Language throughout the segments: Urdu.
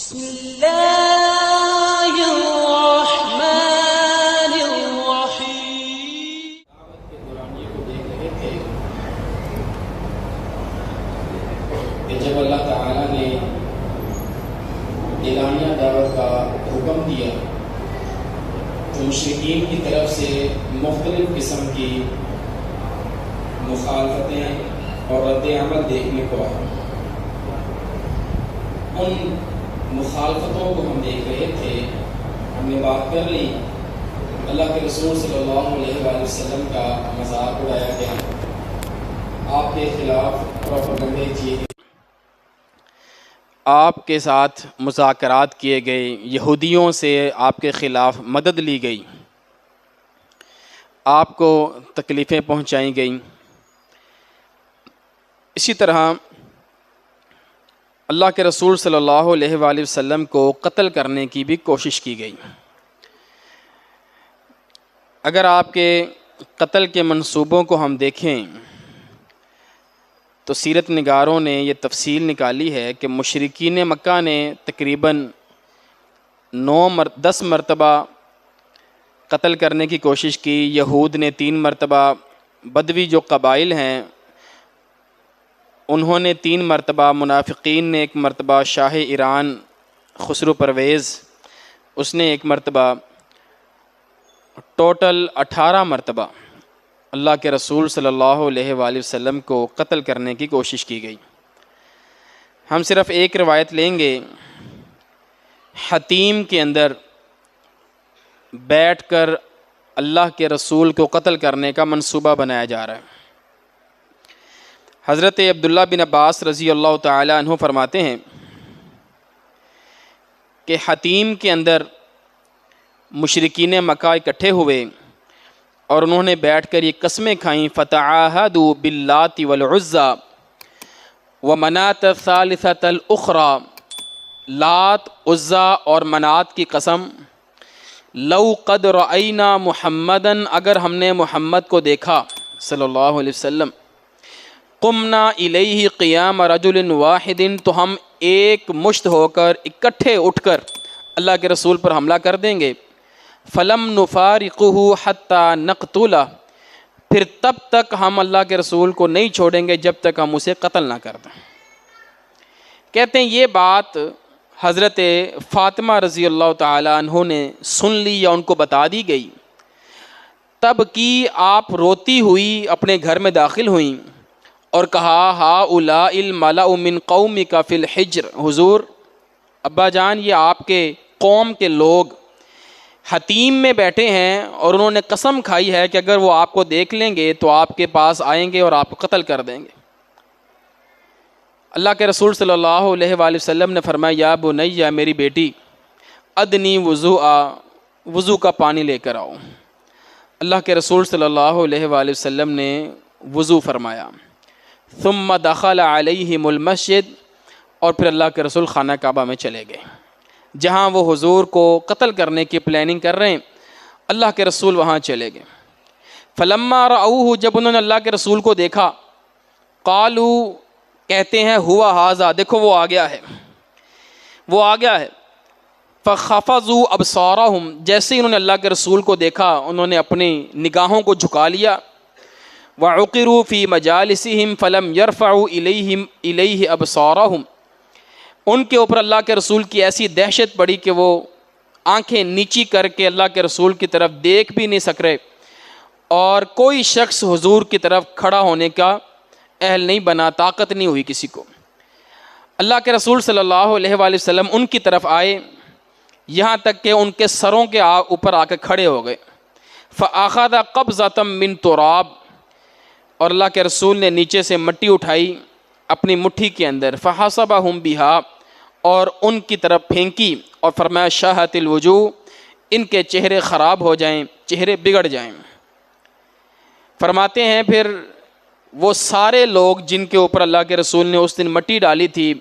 بسم اللہ الرحمن الرحیم۔ دعوت کے دوران یہ کو دیکھ رہے تھے کہ جب اللہ تعالیٰ نے اعلانیہ دعوت کا حکم دیا تو مشرکین کی طرف سے مختلف قسم کی مخالفتیں اور رد عمل دیکھنے کو آئی۔ ان مخالفتوں کو ہم دیکھ رہے تھے، ہم نے بات کر لی اللہ کے رسول صلی اللہ علیہ وآلہ وسلم کا مذاق اڑایا گیا، آپ کے خلاف پروپیگنڈے کیے گئے، آپ کے ساتھ مذاکرات کیے گئے، یہودیوں سے آپ کے خلاف مدد لی گئی، آپ کو تکلیفیں پہنچائی گئیں۔ اسی طرح اللہ کے رسول صلی اللہ علیہ وآلہ وسلم کو قتل کرنے کی بھی کوشش کی گئی۔ اگر آپ کے قتل کے منصوبوں کو ہم دیکھیں تو سیرت نگاروں نے یہ تفصیل نکالی ہے کہ مشرکین مکہ نے تقریباً 10 مرتبہ قتل کرنے کی کوشش کی، یہود نے 3 مرتبہ، بدوی جو قبائل ہیں انہوں نے 3 مرتبہ، منافقین نے 1 مرتبہ، شاہ ایران خسرو پرویز اس نے 1 مرتبہ، ٹوٹل 18 مرتبہ اللہ کے رسول صلی اللہ علیہ وآلہ وسلم کو قتل کرنے کی کوشش کی گئی۔ ہم صرف ایک روایت لیں گے، حتیم کے اندر بیٹھ کر اللہ کے رسول کو قتل کرنے کا منصوبہ بنایا جا رہا ہے۔ حضرت عبداللہ بن عباس رضی اللہ تعالی عنہ فرماتے ہیں کہ حتیم کے اندر مشرکین مکہ اکٹھے ہوئے اور انہوں نے بیٹھ کر یہ قسمیں کھائیں، فتعاہدوا باللات والعزی ومنات الثالثۃ الاخری، لات، عزا اور منات کی قسم، لو قد رأینا محمدًا، اگر ہم نے محمد کو دیکھا صلی اللہ علیہ وسلم، قمنا الیہ قیام رجل واحد، تو ہم ایک مشت ہو کر اکٹھے اٹھ کر اللہ کے رسول پر حملہ کر دیں گے، فلم نفارقہ حتی نقتلہ، پھر تب تک ہم اللہ کے رسول کو نہیں چھوڑیں گے جب تک ہم اسے قتل نہ کر دیں۔ کہتے ہیں یہ بات حضرت فاطمہ رضی اللہ تعالی عنہ نے سن لی یا ان کو بتا دی گئی، تب کی آپ روتی ہوئی اپنے گھر میں داخل ہوئیں اور کہا ہؤلاء الملأ من قومک فی الحجر، حضور ابا جان یہ آپ کے قوم کے لوگ حتیم میں بیٹھے ہیں اور انہوں نے قسم کھائی ہے کہ اگر وہ آپ کو دیکھ لیں گے تو آپ کے پاس آئیں گے اور آپ کو قتل کر دیں گے۔ اللہ کے رسول صلی اللہ علیہ وآلہ وسلم نے فرمایا یا بنی، میری بیٹی، ادنی وضو کا پانی لے کر آؤ۔ اللہ کے رسول صلی اللہ علیہ وآلہ وسلم نے وضو فرمایا، ثم دخل علیہم المسجد، اور پھر اللہ کے رسول خانہ کعبہ میں چلے گئے جہاں وہ حضور کو قتل کرنے کی پلاننگ کر رہے ہیں، اللہ کے رسول وہاں چلے گئے۔ فلما رأوہ، جب انہوں نے اللہ کے رسول کو دیکھا، قالوا، کہتے ہیں ہوا ھذا، دیکھو وہ آ گیا ہے، وہ آ گیا ہے۔ فخفضوا ابصارہم، جیسے ہی انہوں نے اللہ کے رسول کو دیکھا انہوں نے اپنی نگاہوں کو جھکا لیا، وعقروا فی مجالسہم فلم یرفعوا الیہ ابصارہم، ان کے اوپر اللہ کے رسول کی ایسی دہشت پڑی کہ وہ آنکھیں نیچی کر کے اللہ کے رسول کی طرف دیکھ بھی نہیں سک رہے، اور کوئی شخص حضور کی طرف کھڑا ہونے کا اہل نہیں بنا، طاقت نہیں ہوئی کسی کو۔ اللہ کے رسول صلی اللہ علیہ وآلہ وسلم ان کی طرف آئے، یہاں تک کہ ان کے سروں کے اوپر آ کے کھڑے ہو گئے۔ فأخذ قبضۃ من تراب، اور اللہ کے رسول نے نیچے سے مٹی اٹھائی اپنی مٹھی کے اندر، فحسبہم بہا، اور ان کی طرف پھینکی اور فرمایا شاہت الوجوہ، ان کے چہرے خراب ہو جائیں، چہرے بگڑ جائیں۔ فرماتے ہیں پھر وہ سارے لوگ جن کے اوپر اللہ کے رسول نے اس دن مٹی ڈالی تھی،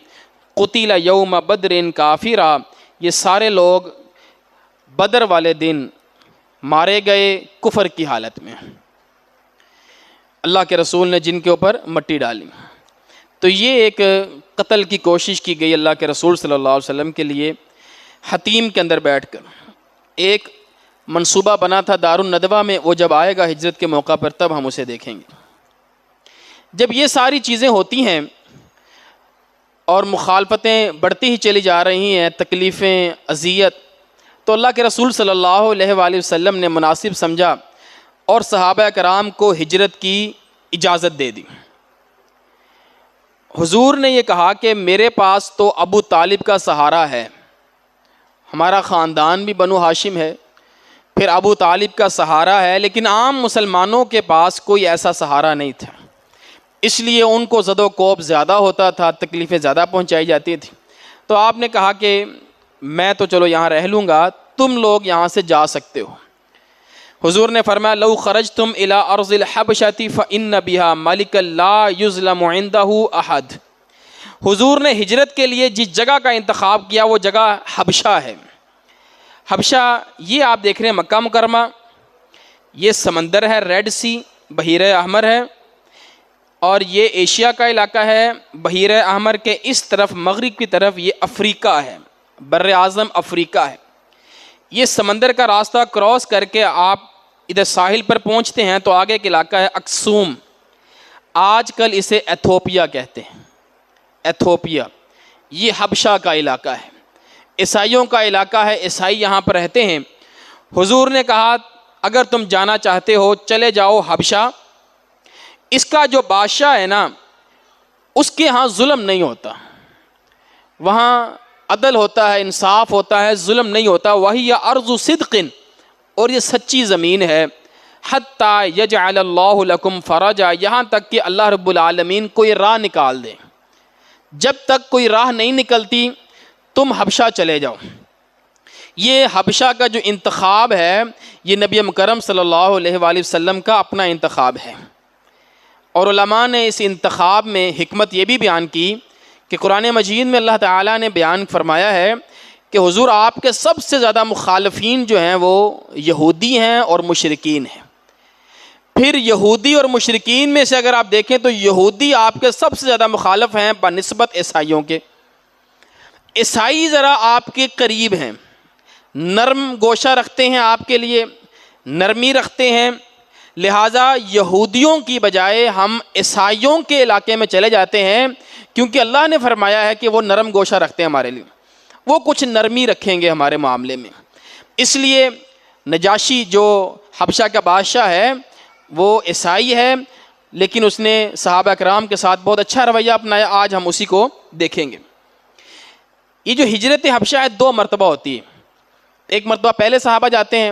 قتل یوم بدر کافرا، یہ سارے لوگ بدر والے دن مارے گئے کفر کی حالت میں، اللہ کے رسول نے جن کے اوپر مٹی ڈالی۔ تو یہ ایک قتل کی کوشش کی گئی اللہ کے رسول صلی اللہ علیہ وسلم کے لیے حتیم کے اندر بیٹھ کر. ایک منصوبہ بنا تھا دارالندوہ میں، وہ جب آئے گا ہجرت کے موقع پر تب ہم اسے دیکھیں گے. جب یہ ساری چیزیں ہوتی ہیں اور مخالفتیں بڑھتی ہی چلی جا رہی ہیں، تکلیفیں، اذیت، تو اللہ کے رسول صلی اللہ علیہ وآلہ وسلم نے مناسب سمجھا اور صحابہ کرام کو ہجرت کی اجازت دے دی. حضور نے یہ کہا کہ میرے پاس تو ابو طالب کا سہارا ہے، ہمارا خاندان بھی بنو ہاشم ہے، پھر ابو طالب کا سہارا ہے، لیکن عام مسلمانوں کے پاس کوئی ایسا سہارا نہیں تھا، اس لیے ان کو زد و کوب زیادہ ہوتا تھا، تکلیفیں زیادہ پہنچائی جاتی تھی. تو آپ نے کہا کہ میں تو چلو یہاں رہ لوں گا، تم لوگ یہاں سے جا سکتے ہو. حضور نے فرمایا لو خرجتم الى ارض الحبشۃ فان بها ملکا لا یظلم عنده احد. حضور نے ہجرت کے لیے جس جگہ کا انتخاب کیا وہ جگہ حبشہ ہے. حبشہ یہ آپ دیکھ رہے ہیں مکہ مکرمہ، یہ سمندر ہے، ریڈ سی، بحیرہ احمر ہے، اور یہ ایشیا کا علاقہ ہے. بحیرہ احمر کے اس طرف مغرب کی طرف یہ افریقہ ہے، بر اعظم افریقہ ہے. یہ سمندر کا راستہ کراس کر کے آپ ادھر ساحل پر پہنچتے ہیں تو آگے کا علاقہ ہے اکسوم، آج کل اسے ایتھوپیا کہتے ہیں. ایتھوپیا یہ حبشہ کا علاقہ ہے، عیسائیوں کا علاقہ ہے، عیسائی یہاں پر رہتے ہیں. حضور نے کہا اگر تم جانا چاہتے ہو چلے جاؤ حبشہ. اس کا جو بادشاہ ہے نا، اس کے ہاں ظلم نہیں ہوتا، وہاں عدل ہوتا ہے، انصاف ہوتا ہے، ظلم نہیں ہوتا. وہی ارض صدق، اور یہ سچی زمین ہے. حتی یجعل اللہ لکم فرجا، یہاں تک کہ اللہ رب العالمین کوئی راہ نکال دے. جب تک کوئی راہ نہیں نکلتی تم حبشہ چلے جاؤ. یہ حبشہ کا جو انتخاب ہے یہ نبی مکرم صلی اللہ علیہ وآلہ وسلم کا اپنا انتخاب ہے. اور علماء نے اس انتخاب میں حکمت یہ بھی بیان کی کہ قرآن مجید میں اللہ تعالیٰ نے بیان فرمایا ہے کہ حضور آپ کے سب سے زیادہ مخالفین جو ہیں وہ یہودی ہیں اور مشرکین ہیں. پھر یہودی اور مشرکین میں سے اگر آپ دیکھیں تو یہودی آپ کے سب سے زیادہ مخالف ہیں بنسبت عیسائیوں کے. عیسائی ذرا آپ کے قریب ہیں، نرم گوشہ رکھتے ہیں، آپ کے لیے نرمی رکھتے ہیں. لہٰذا یہودیوں کی بجائے ہم عیسائیوں کے علاقے میں چلے جاتے ہیں، کیونکہ اللہ نے فرمایا ہے کہ وہ نرم گوشہ رکھتے ہیں ہمارے لیے، وہ کچھ نرمی رکھیں گے ہمارے معاملے میں. اس لیے نجاشی جو حبشہ کا بادشاہ ہے وہ عیسائی ہے، لیکن اس نے صحابہ کرام کے ساتھ بہت اچھا رویہ اپنایا. آج ہم اسی کو دیکھیں گے. یہ جو ہجرت حبشہ ہے 2 مرتبہ ہوتی ہے. ایک مرتبہ پہلے صحابہ جاتے ہیں،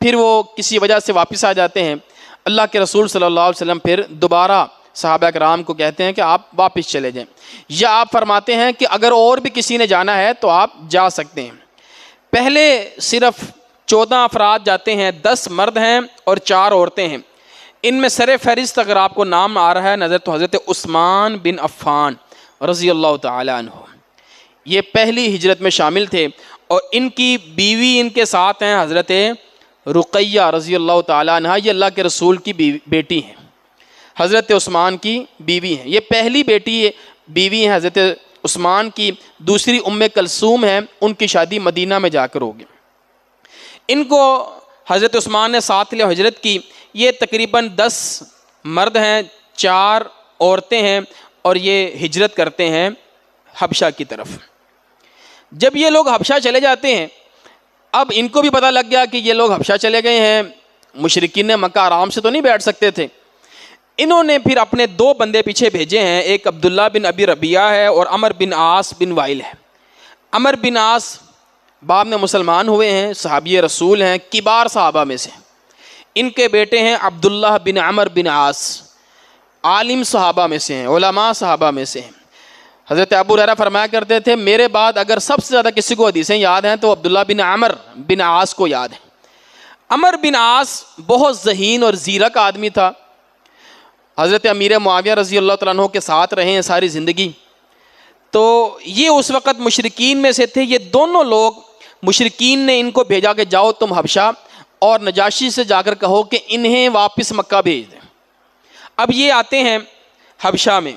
پھر وہ کسی وجہ سے واپس آ جاتے ہیں. اللہ کے رسول صلی اللہ علیہ وسلم پھر دوبارہ صحابہ کرام کو کہتے ہیں کہ آپ واپس چلے جائیں، یا آپ فرماتے ہیں کہ اگر اور بھی کسی نے جانا ہے تو آپ جا سکتے ہیں. پہلے صرف 14 افراد جاتے ہیں، 10 مرد ہیں اور 4 عورتیں ہیں. ان میں سر فہرست اگر آپ کو نام آ رہا ہے نظر تو حضرت عثمان بن عفان رضی اللہ تعالی عنہ، یہ پہلی ہجرت میں شامل تھے. اور ان کی بیوی ان کے ساتھ ہیں حضرت رقیہ رضی اللہ تعالی عنہ، یہ اللہ کے رسول کی بیٹی ہیں، حضرت عثمان کی بیوی ہیں. یہ پہلی بیوی ہیں حضرت عثمان کی. دوسری ام کلثوم ہیں، ان کی شادی مدینہ میں جا کر ہوگی. ان کو حضرت عثمان نے ساتھ لیا، ہجرت کی. یہ تقریباً 10 مرد ہیں، 4 عورتیں ہیں، اور یہ ہجرت کرتے ہیں حبشہ کی طرف. جب یہ لوگ حبشہ چلے جاتے ہیں، اب ان کو بھی پتہ لگ گیا کہ یہ لوگ حبشہ چلے گئے ہیں. مشرکین مکہ آرام سے تو نہیں بیٹھ سکتے تھے. انہوں نے پھر اپنے 2 بندے پیچھے بھیجے ہیں. ایک عبداللہ بن ابی ربیعہ ہے اور عمر بن عاص بن وائل ہے. عمر بن عاص بعد میں مسلمان ہوئے ہیں، صحابی رسول ہیں، کبار صحابہ میں سے. ان کے بیٹے ہیں عبداللہ بن عمر بن عاص، عالم صحابہ میں سے ہیں، علماء صحابہ میں سے ہیں. حضرت ابو ہریرہ فرمایا کرتے تھے میرے بعد اگر سب سے زیادہ کسی کو حدیثیں یاد ہیں تو عبداللہ بن عمر بن عاص کو یاد ہیں. عمر بن عاص بہت ذہین اور زیرک آدمی تھا. حضرت امیر معاویہ رضی اللہ تعالیٰ عنہ کے ساتھ رہے ہیں ساری زندگی. تو یہ اس وقت مشرکین میں سے تھے. یہ دونوں لوگ مشرکین نے ان کو بھیجا کہ جاؤ تم حبشہ اور نجاشی سے جا کر کہو کہ انہیں واپس مکہ بھیج دیں. اب یہ آتے ہیں حبشہ میں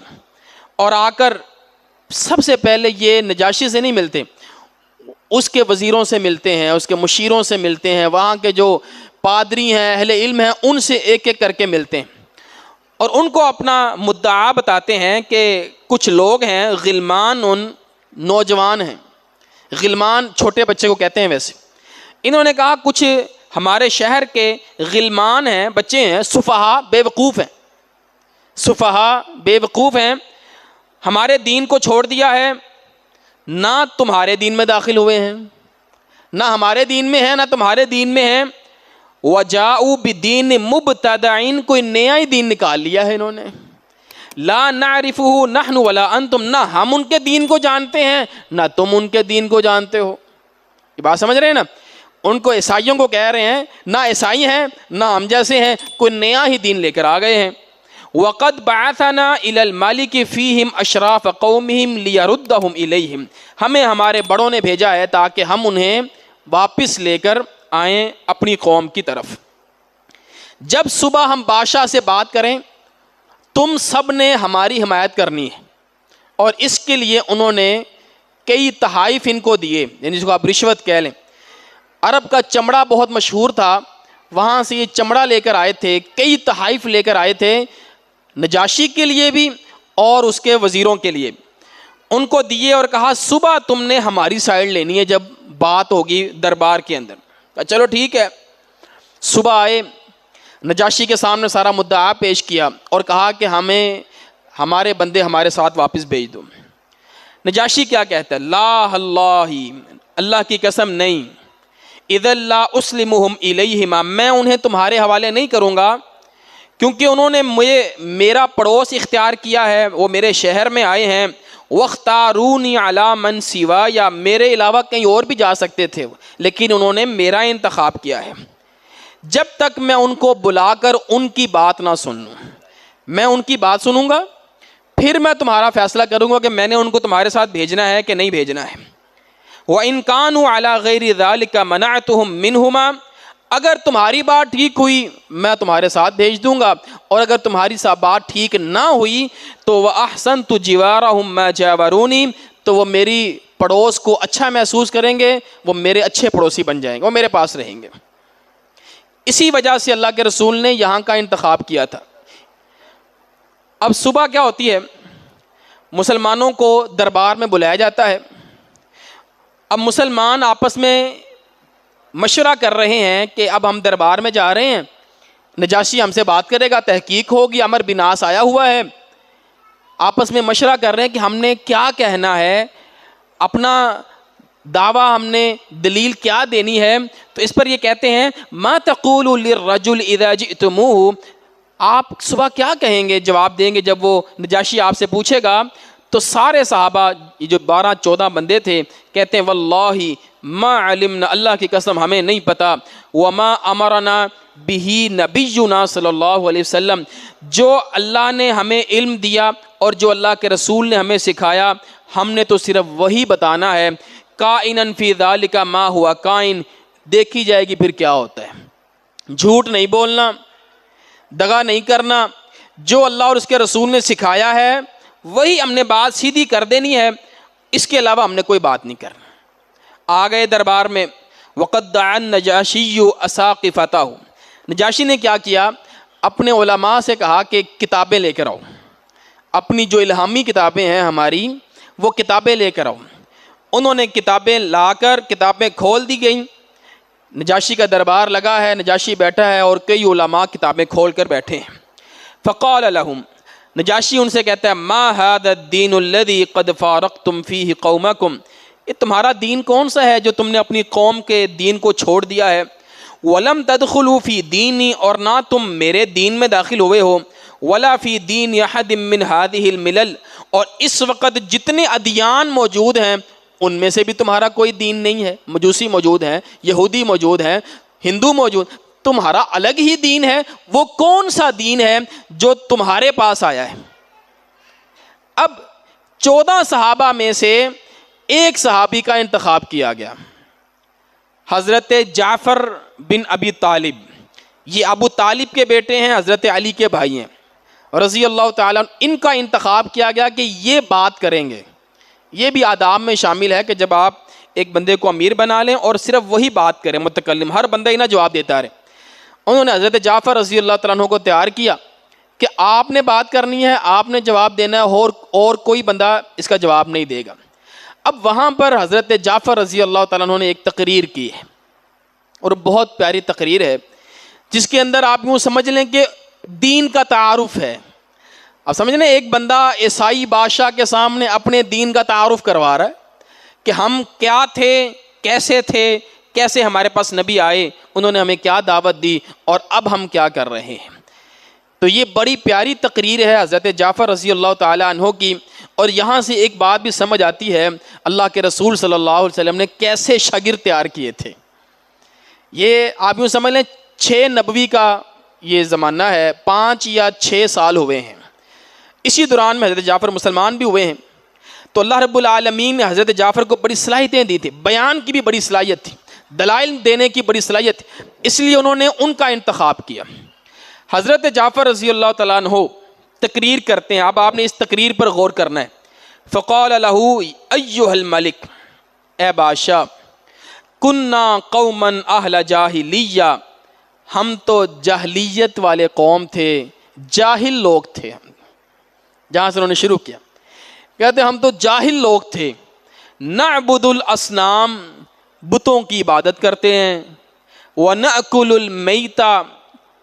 اور آ کر سب سے پہلے یہ نجاشی سے نہیں ملتے، اس کے وزیروں سے ملتے ہیں، اس کے مشیروں سے ملتے ہیں، وہاں کے جو پادری ہیں، اہل علم ہیں، ان سے ایک ایک کر کے ملتے ہیں، اور ان کو اپنا مدعا بتاتے ہیں کہ کچھ لوگ ہیں غلمان، ان نوجوان ہیں، غلمان چھوٹے بچے کو کہتے ہیں ویسے، انہوں نے کہا کچھ ہمارے شہر کے غلمان ہیں، بچے ہیں، سفہا بے وقوف ہیں، سفہا بے وقوف ہیں، ہمارے دین کو چھوڑ دیا ہے، نہ تمہارے دین میں داخل ہوئے ہیں، نہ ہمارے دین میں ہیں نہ تمہارے دین میں ہیں، وجاؤ بدین مبتدعین، کوئی نیا ہی دین نکال لیا ہے انہوں نے، لا نعرفہ نحن ولا انتم، نہ ہم ان کے دین کو جانتے ہیں نہ تم ان کے دین کو جانتے ہو۔ یہ بات سمجھ رہے ہیں نا؟ ان کو عیسائیوں کو کہہ رہے ہیں نہ عیسائی ہیں نہ ہم جیسے ہیں، کوئی نیا ہی دین لے کر آ گئے ہیں۔ وَقَدْ بَعَثَنَا إِلَى الْمَلِكِ فِيهِمْ أَشْرَافَ قَوْمِهِمْ لِيَرُدَّهُمْ إِلَيْهِمْ، ہمیں ہمارے بڑوں نے بھیجا ہے تاکہ ہم انہیں واپس لے کر آئیں اپنی قوم کی طرف۔ جب صبح ہم بادشاہ سے بات کریں تم سب نے ہماری حمایت کرنی ہے، اور اس کے لیے انہوں نے کئی تحائف ان کو دیے، یعنی جس کو آپ رشوت کہہ لیں۔ عرب کا چمڑا بہت مشہور تھا، وہاں سے یہ چمڑا لے کر آئے تھے، کئی تحائف لے کر آئے تھے، نجاشی کے لیے بھی اور اس کے وزیروں کے لیے، ان کو دیے اور کہا صبح تم نے ہماری سائڈ لینی ہے جب بات ہوگی دربار کے اندر۔ چلو ٹھیک ہے، صبح آئے، نجاشی کے سامنے سارا مدعا پیش کیا اور کہا کہ ہمیں ہمارے بندے ہمارے ساتھ واپس بھیج دو۔ نجاشی کیا کہتا ہے؟ لا اللہ، اللہ کی قسم نہیں، اذا لا اسلمہم الیہما، میں انہیں تمہارے حوالے نہیں کروں گا، کیونکہ انہوں نے میرا پڑوس اختیار کیا ہے، وہ میرے شہر میں آئے ہیں، واختارونی علی من سوا، یا میرے علاوہ کہیں اور بھی جا سکتے تھے لیکن انہوں نے میرا انتخاب کیا ہے۔ جب تک میں ان کو بلا کر ان کی بات نہ سن لوں، میں ان کی بات سنوں گا پھر میں تمہارا فیصلہ کروں گا کہ میں نے ان کو تمہارے ساتھ بھیجنا ہے کہ نہیں بھیجنا ہے۔ وَإِن كَانُوا عَلَى غَيْرِ ذَلِكَ مَنَعْتُهُم مِّنْهُمَا، اگر تمہاری بات ٹھیک ہوئی میں تمہارے ساتھ بھیج دوں گا، اور اگر تمہاری بات ٹھیک نہ ہوئی تو وَأَحْسَنْتُ جِوَارَهُمْ مَا جَاوَرُونِي، تو وہ میری پڑوس کو اچھا محسوس کریں گے، وہ میرے اچھے پڑوسی بن جائیں گے، وہ میرے پاس رہیں گے۔ اسی وجہ سے اللہ کے رسول نے یہاں کا انتخاب کیا تھا۔ اب صبح کیا ہوتی ہے، مسلمانوں کو دربار میں بلایا جاتا ہے، اب مسلمان آپس میں مشورہ کر رہے ہیں کہ اب ہم دربار میں جا رہے ہیں، نجاشی ہم سے بات کرے گا، تحقیق ہوگی، امر بناس آیا ہوا ہے، آپس میں مشورہ کر رہے ہیں کہ ہم نے کیا کہنا ہے، اپنا دعویٰ ہم نے دلیل کیا دینی ہے۔ تو اس پر یہ کہتے ہیں ما تقول للرجل اذا جئتموہ، آپ صبح کیا کہیں گے، جواب دیں گے جب وہ نجاشی آپ سے پوچھے گا؟ تو سارے صحابہ، یہ جو 12-14 بندے تھے، کہتے ہیں واللہ ما علمنا، اللہ کی قسم ہمیں نہیں پتا، وما امرنا بہ نبینا صلی اللہ علیہ وسلم، جو اللہ نے ہمیں علم دیا اور جو اللہ کے رسول نے ہمیں سکھایا ہم نے تو صرف وہی بتانا ہے، کائنن فی ذالک ما ہوا کائن، دیکھی جائے گی پھر کیا ہوتا ہے، جھوٹ نہیں بولنا، دغا نہیں کرنا، جو اللہ اور اس کے رسول نے سکھایا ہے وہی ہم نے بات سیدھی کر دینی ہے، اس کے علاوہ ہم نے کوئی بات نہیں کرنا۔ آ گئے دربار میں، وقد دعا النجاشی اساقفتہ، نجاشی نے کیا کیا، اپنے علماء سے کہا کہ کتابیں لے کر آؤ، اپنی جو الہامی کتابیں ہیں ہماری وہ کتابیں لے کر آؤ۔ انہوں نے کتابیں لا کر کتابیں کھول دی گئیں، نجاشی کا دربار لگا ہے، نجاشی بیٹھا ہے اور کئی علماء کتابیں کھول کر بیٹھے ہیں۔ فقال لهم، نجاشی ان سے کہتا ہے ما هذا الدین الذی قد فارقتم فیہ قومکم، یہ تمہارا دین کون سا ہے جو تم نے اپنی قوم کے دین کو چھوڑ دیا ہے، ولم تدخلوا فی دینی، اور نہ تم میرے دین میں داخل ہوئے ہو، ولا فی دین احد من هذه الملل، اور اس وقت جتنے ادیان موجود ہیں ان میں سے بھی تمہارا کوئی دین نہیں ہے، مجوسی موجود ہیں، یہودی موجود ہیں، ہندو موجود، تمہارا الگ ہی دین ہے، وہ کون سا دین ہے جو تمہارے پاس آیا ہے۔ اب 14 صحابہ میں سے ایک صحابی کا انتخاب کیا گیا، حضرت جعفر بن ابی طالب، یہ ابو طالب کے بیٹے ہیں، حضرت علی کے بھائی ہیں رضی اللہ تعالیٰ عنہ، ان کا انتخاب کیا گیا کہ یہ بات کریں گے، یہ بھی آداب میں شامل ہے کہ جب آپ ایک بندے کو امیر بنا لیں اور صرف وہی بات کریں متکلم، ہر بندہ ہی نہ جواب دیتا رہے. انہوں نے حضرت جعفر رضی اللہ تعالیٰ عنہ کو تیار کیا کہ آپ نے بات کرنی ہے، آپ نے جواب دینا ہے، اور کوئی بندہ اس کا جواب نہیں دے گا. اب وہاں پر حضرت جعفر رضی اللہ تعالیٰ عنہ نے ایک تقریر کی ہے، اور بہت پیاری تقریر ہے، جس کے اندر آپ یوں سمجھ لیں کہ دین کا تعارف ہے. اب سمجھ لیں ایک بندہ عیسائی بادشاہ کے سامنے اپنے دین کا تعارف کروا رہا ہے کہ ہم کیا تھے، کیسے ہمارے پاس نبی آئے، انہوں نے ہمیں کیا دعوت دی، اور اب ہم کیا کر رہے ہیں. تو یہ بڑی پیاری تقریر ہے حضرت جعفر رضی اللہ تعالیٰ عنہ کی. اور یہاں سے ایک بات بھی سمجھ آتی ہے اللہ کے رسول صلی اللہ علیہ وسلم نے کیسے شاگرد تیار کیے تھے. یہ آپ یوں سمجھ لیں 6 نبوی کا یہ زمانہ ہے، 5 یا 6 سال ہوئے ہیں. اسی دوران میں حضرت جعفر مسلمان بھی ہوئے ہیں. تو اللہ رب العالمین نے حضرت جعفر کو بڑی صلاحیتیں دی تھی، بیان کی بھی بڑی صلاحیت تھی، دلائل دینے کی بڑی صلاحیت تھی، اس لیے انہوں نے ان کا انتخاب کیا. حضرت جعفر رضی اللہ تعالیٰ عنہ تقریر کرتے ہیں. اب آپ نے اس تقریر پر غور کرنا ہے. فقال له ایھا الملک، اے بادشاہ، کننا قوما اہل جاہلیہ، ہم تو جاہلیت والے قوم تھے، جاہل لوگ تھے. جہاں سے انہوں نے شروع کیا کہتے ہم تو جاہل لوگ تھے. نعبد الاصنام، بتوں کی عبادت کرتے ہیں. ونأکل المیتا،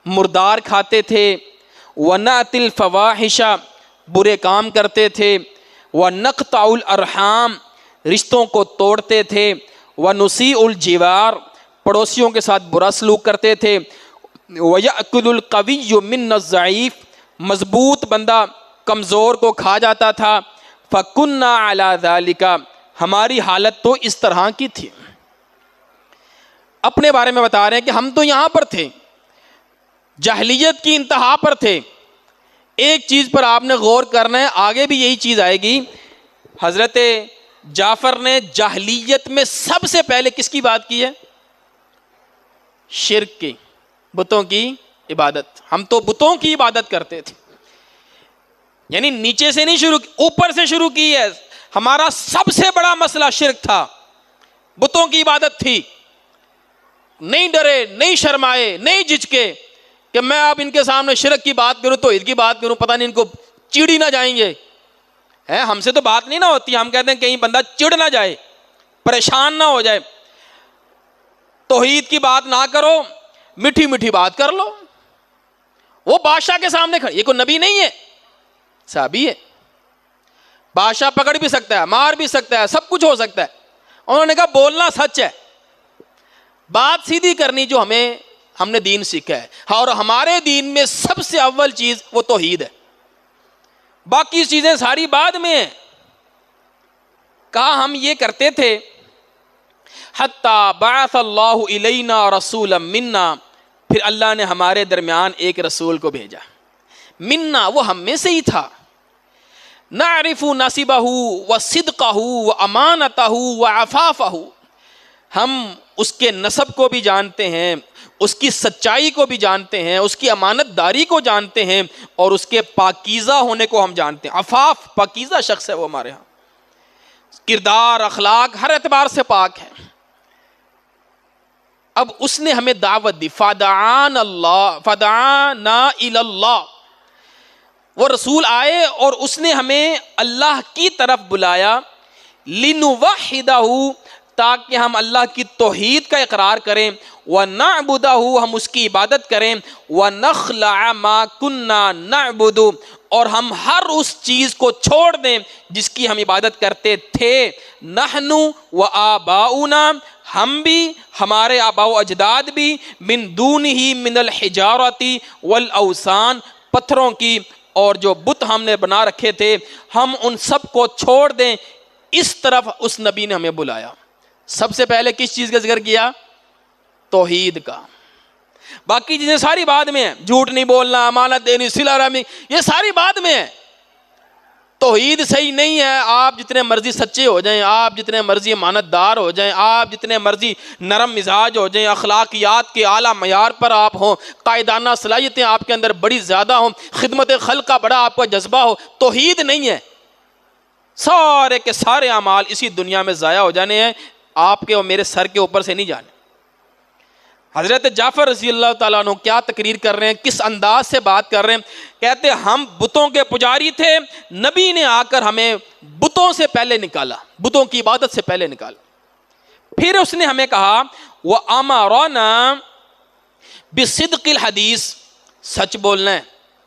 مردار کھاتے تھے. ونأتی الفواحش، برے کام کرتے تھے. ونقطع الارحام، رشتوں کو توڑتے تھے. ونسیء الجوار، پڑوسیوں کے ساتھ برا سلوک کرتے تھے. ویأکل القوی منا الضعیف، مضبوط بندہ کمزور کو کھا جاتا تھا. فَكُنَّا عَلَى ذَلِكَ، ہماری حالت تو اس طرح کی تھی. اپنے بارے میں بتا رہے ہیں کہ ہم تو یہاں پر تھے، جاہلیت کی انتہا پر تھے. ایک چیز پر آپ نے غور کرنا ہے، آگے بھی یہی چیز آئے گی. حضرت جعفر نے جاہلیت میں سب سے پہلے کس کی بات کی ہے؟ شرک کی، بتوں کی عبادت. ہم تو بتوں کی عبادت کرتے تھے. یعنی نیچے سے نہیں شروع، اوپر سے شروع کی ہے. ہمارا سب سے بڑا مسئلہ شرک تھا، بتوں کی عبادت تھی. نہیں ڈرے، نہیں شرمائے، نہیں جھجکے کہ میں اب ان کے سامنے شرک کی بات کروں، توحید کی بات کروں، پتہ نہیں ان کو چڑی نہ جائیں گے. ہم سے تو بات نہیں نہ ہوتی، ہم کہتے ہیں کہیں بندہ چڑ نہ جائے، پریشان نہ ہو جائے. توحید کی بات نہ کرو، میٹھی میٹھی بات کر لو. وہ بادشاہ کے سامنے کھڑے، یہ کوئی نبی نہیں ہے، صحابی ہے. بادشاہ پکڑ بھی سکتا ہے، مار بھی سکتا ہے، سب کچھ ہو سکتا ہے. انہوں نے کہا بولنا سچ ہے، بات سیدھی کرنی جو ہم نے دین سیکھا ہے. اور ہمارے دین میں سب سے اول چیز وہ توحید ہے، باقی چیزیں ساری بعد میں ہیں. کہا ہم یہ کرتے تھے حتی بعث اللہ الینا رسولا منا، پھر اللہ نے ہمارے درمیان ایک رسول کو بھیجا. منا، وہ ہم میں سے ہی تھا. نعرف نسبہ وصدقہ وامانتہ وعفافہ، ہم اس کے نسب کو بھی جانتے ہیں، اس کی سچائی کو بھی جانتے ہیں، اس کی امانت داری کو جانتے ہیں، اور اس کے پاکیزہ ہونے کو ہم جانتے ہیں. عفاف، پاکیزہ شخص ہے وہ ہمارے ہاں، کردار اخلاق ہر اعتبار سے پاک ہے. اب اس نے ہمیں دعوت دی. فدعانا الی اللہ، وہ رسول آئے اور اس نے ہمیں اللہ کی طرف بلایا. لنوحدہ، تاکہ ہم اللہ کی توحید کا اقرار کریں. وَنَعْبُدَهُ، ہم اس کی عبادت کریں. وَنَخْلَعَ مَا كُنَّا نَعْبُدُ، اور ہم ہر اس چیز کو چھوڑ دیں جس کی ہم عبادت کرتے تھے. نحن وآباؤنا، ہم بھی، ہمارے آباء و اجداد بھی. من دونہ من الحجارۃ والاوثان، پتھروں کی اور جو بت ہم نے بنا رکھے تھے، ہم ان سب کو چھوڑ دیں. اس طرف اس نبی نے ہمیں بلایا. سب سے پہلے کس چیز کا ذکر کیا؟ توحید کا. باقی چیزیں ساری بعد میں ہیں، جھوٹ نہیں بولنا، امانت دینی، صلہ رحمی، یہ ساری بعد میں ہیں. توحید صحیح نہیں ہے، آپ جتنے مرضی سچے ہو جائیں، آپ جتنے مرضی امانت دار ہو جائیں، آپ جتنے مرضی نرم مزاج ہو جائیں، اخلاقیات کے اعلیٰ معیار پر آپ ہوں، قائدانہ صلاحیتیں آپ کے اندر بڑی زیادہ ہوں، خدمت خلق کا بڑا آپ کا جذبہ ہو، توحید نہیں ہے. سارے کے سارے اعمال اسی دنیا میں ضائع ہو جانے ہیں، آپ کے اور میرے سر کے اوپر سے نہیں جانے۔ حضرت جعفر رضی اللہ تعالیٰ عنہ کیا تقریر کر رہے ہیں، کس انداز سے بات کر رہے ہیں، کہتے ہیں ہم بتوں کے پجاری تھے، نبی نے آ کر ہمیں بتوں سے پہلے نکالا، بتوں کی عبادت سے پہلے نکالا۔ پھر اس نے ہمیں کہا وَأَمَرَنَا بِصِدْقِ الْحَدِيثِ، سچ بولنا ہے،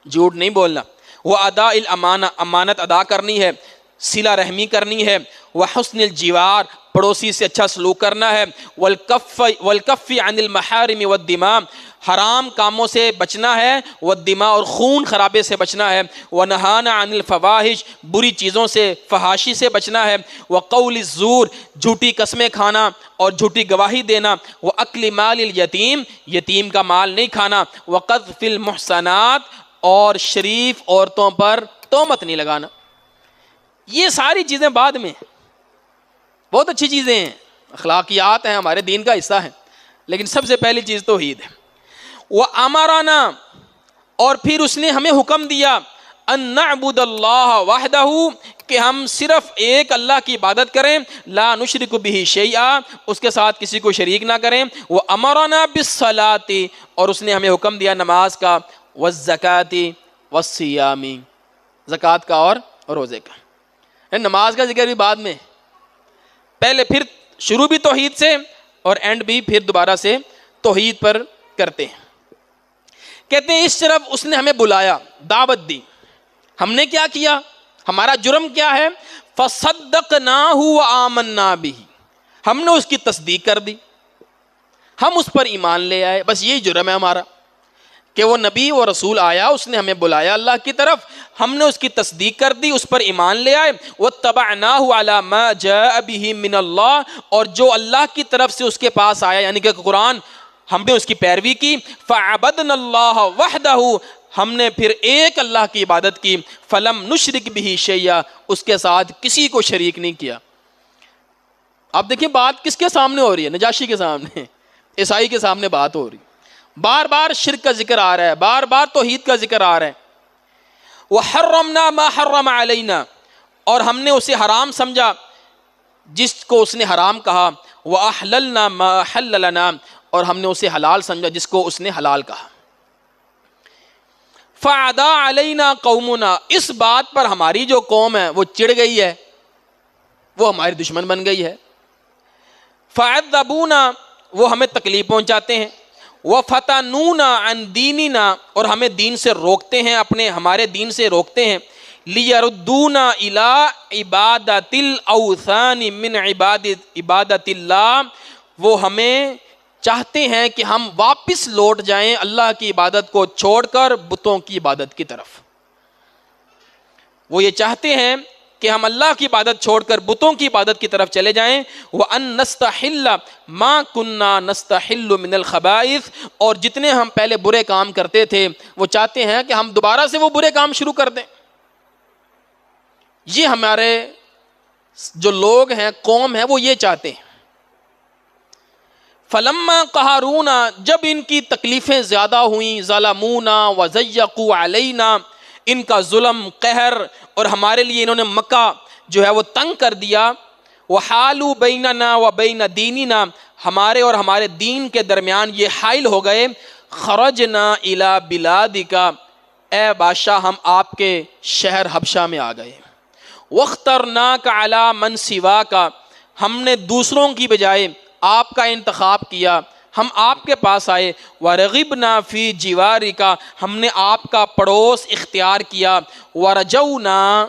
جھوٹ نہیں بولنا، وَأَدَاءِ الْأَمَانَةِ، امانت ادا کرنی ہے، صلہ رحمی کرنی ہے، وَحُسْنِ الْجِوَارِ، پڑوسی سے اچھا سلوک کرنا ہے، وَالْكَفِّ عَنِ الْمَحَارِمِ وَالدِّمَاءِ، حرام کاموں سے بچنا ہے، والدماء، اور خون خرابے سے بچنا ہے، وَنَهَانَا عَنِ الْفَوَاحِشِ، بری چیزوں سے، فحاشی سے بچنا ہے، وَقَوْلِ الزُّورِ، جھوٹی قسمیں کھانا اور جھوٹی گواہی دینا، وَأَكْلِ مَالِ الْيَتِيمِ، یتیم کا مال نہیں کھانا، وَقَذْفِ الْمُحْصَنَاتِ، اور شریف عورتوں پر تہمت نہیں لگانا۔ یہ ساری چیزیں بعد میں، بہت اچھی چیزیں ہیں، اخلاقیات ہیں، ہمارے دین کا حصہ ہیں، لیکن سب سے پہلی چیز توحید ہے۔ وَأَمَرَنَا، اور پھر اس نے ہمیں حکم دیا، أَن نَعْبُدَ اللَّهَ وَحْدَهُ، کہ ہم صرف ایک اللہ کی عبادت کریں، لا نشرک بہ شیئا، اس کے ساتھ کسی کو شریک نہ کریں، وَأَمَرَنَا بِالصَّلَاةِ، اور اس نے ہمیں حکم دیا نماز کا، وَالزَّكَاةِ وَالصِّيَامِ، زکوٰۃ کا اور روزے کا۔ نماز کا ذکر بھی بعد میں، پہلے پھر شروع بھی توحید سے اور اینڈ بھی پھر دوبارہ سے توحید پر کرتے ہیں۔ کہتے ہیں اس طرف اس نے ہمیں بلایا، دعوت دی، ہم نے کیا کیا، ہمارا جرم کیا ہے، فَصَدَّقْنَاهُ وَآمَنَّا بِهِ، ہم نے اس کی تصدیق کر دی، ہم اس پر ایمان لے آئے، بس یہی جرم ہے ہمارا کہ وہ نبی و رسول آیا، اس نے ہمیں بلایا اللہ کی طرف، ہم نے اس کی تصدیق کر دی، اس پر ایمان لے آئے، وَاتَّبَعْنَاهُ عَلَى مَا جَاءَ بِهِ مِنَ اللَّهِ، اور جو اللہ کی طرف سے اس کے پاس آیا یعنی کہ قرآن، ہم نے اس کی پیروی کی، فَعَبَدْنَا اللَّهَ وَحْدَهُ، ہم نے پھر ایک اللہ کی عبادت کی، فَلَمْ نُشْرِكْ بِهِ شَيْئًا، اس کے ساتھ کسی کو شریک نہیں کیا۔ اب دیکھیں بات کس کے سامنے ہو رہی ہے، نجاشی کے سامنے، عیسائی کے سامنے بات ہو رہی ہے، بار بار شرک کا ذکر آ رہا ہے، بار بار توحید کا ذکر آ رہا ہے۔ وَحَرَّمْنَا مَا حَرَّمَ عَلَيْنَا، اور ہم نے اسے حرام سمجھا جس کو اس نے حرام کہا، وَأَحْلَلْنَا مَا حَلَّ لَنَا، اور ہم نے اسے حلال سمجھا جس کو اس نے حلال کہا۔ فَعَدَا عَلَيْنَا قَوْمُنَا، اس بات پر ہماری جو قوم ہے وہ چڑ گئی ہے، وہ ہماری دشمن بن گئی ہے۔ فَعَذَّبُونَا، وہ ہمیں تکلیف پہنچاتے ہیں، وَفَتَنُونَا عَنْ دِینِنَا، اور ہمیں دین سے روکتے ہیں، ہمارے دین سے روکتے ہیں، لِيَرُدُّونَا إِلَىٰ عِبَادَةِ الْأَوْثَانِ مِنْ عِبَادَةِ اللَّهِ، وہ ہمیں چاہتے ہیں کہ ہم واپس لوٹ جائیں اللہ کی عبادت کو چھوڑ کر بتوں کی عبادت کی طرف۔ وہ یہ چاہتے ہیں کہ ہم اللہ کی عبادت چھوڑ کر بتوں کی عبادت کی طرف چلے جائیں، وَأَن نَسْتَحِلَّ مَا كُنَّا نَسْتَحِلُّ مِنَ الْخَبَائِثِ، اور جتنے ہم پہلے برے کام کرتے تھے وہ چاہتے ہیں کہ ہم دوبارہ سے وہ برے کام شروع کر دیں۔ یہ ہمارے جو لوگ ہیں، قوم ہے، وہ یہ چاہتے ہیں۔ فَلَمَّا قَهَرُونَا، جب ان کی تکلیفیں زیادہ ہوئیں، ظَلَمُونَا وَزَيَّقُوا عَلَيْنَا، ان کا ظلم، قہر، اور ہمارے لیے انہوں نے مکہ جو ہے وہ تنگ کر دیا، وَحَالُوا بَيْنَنَا وَبَيْنَ دِينِنَا، ہمارے اور ہمارے دین کے درمیان یہ حائل ہو گئے، خَرَجْنَا إِلَىٰ بِلَادِكَ، اے بادشاہ ہم آپ کے شہر حبشہ میں آ گئے، وَاخْتَرْنَاكَ عَلَىٰ مَنْ سِوَاكَ، ہم نے دوسروں کی بجائے آپ کا انتخاب کیا، ہم آپ کے پاس آئے، وَرَغِبْنَا فِي جِوَارِكَ، ہم نے آپ کا پڑوس اختیار کیا، وَرَجَوْنَا،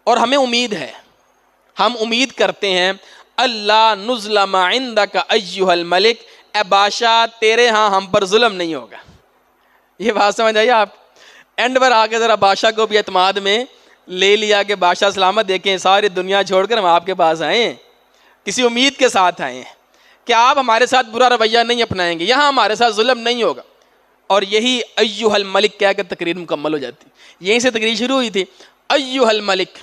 اور ہمیں امید ہے، ہم امید کرتے ہیں، اللہ نظلم عندک ایھا الملک، اے بادشاہ تیرے ہاں ہم پر ظلم نہیں ہوگا۔ یہ بات سمجھ آئی آپ؟ اینڈ پر آ کے ذرا بادشاہ کو بھی اعتماد میں لے لیا کہ بادشاہ سلامت، دیکھیں ساری دنیا چھوڑ کر ہم آپ کے پاس آئے ہیں، کسی امید کے ساتھ آئے ہیں کہ آپ ہمارے ساتھ برا رویہ نہیں اپنائیں گے، یہاں ہمارے ساتھ ظلم نہیں ہوگا۔ اور یہی ایھا الملک کہہ کر تقریر مکمل ہو جاتی، یہیں سے تقریر شروع ہوئی تھی، ایھا الملک،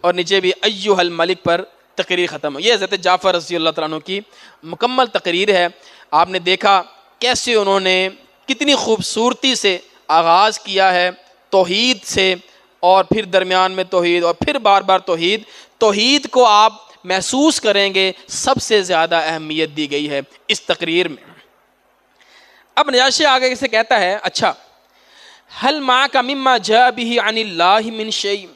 اور نیچے بھی ایھا الملک پر تقریر ختم ہو۔ یہ حضرت جعفر رضی اللہ تعالیٰ عنہ کی مکمل تقریر ہے۔ آپ نے دیکھا کیسے انہوں نے کتنی خوبصورتی سے آغاز کیا ہے توحید سے، اور پھر درمیان میں توحید اور پھر بار بار توحید. توحید کو آپ محسوس کریں گے سب سے زیادہ اہمیت دی گئی ہے اس تقریر میں. اب نجاشی آگے سے کہتا ہے اچھا حل معک مما جاء به عن اللہ من شیء،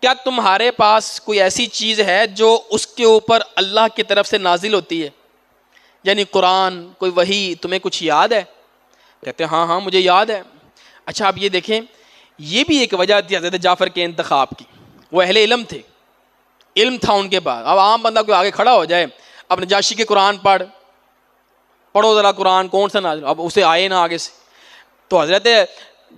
کیا تمہارے پاس کوئی ایسی چیز ہے جو اس کے اوپر اللہ کی طرف سے نازل ہوتی ہے، یعنی قرآن، کوئی وحی، تمہیں کچھ یاد ہے؟ کہتے ہیں ہاں مجھے یاد ہے. اچھا اب یہ دیکھیں، یہ بھی ایک وجہ تھی حضرت جعفر کے انتخاب کی. وہ اہل علم تھے، علم تھا ان کے پاس. اب عام بندہ کوئی آگے کھڑا ہو جائے، اب نجاشی کے قرآن پڑھو ذرا قرآن کون سا نازل، اب اسے آئے نہ آگے سے. تو حضرت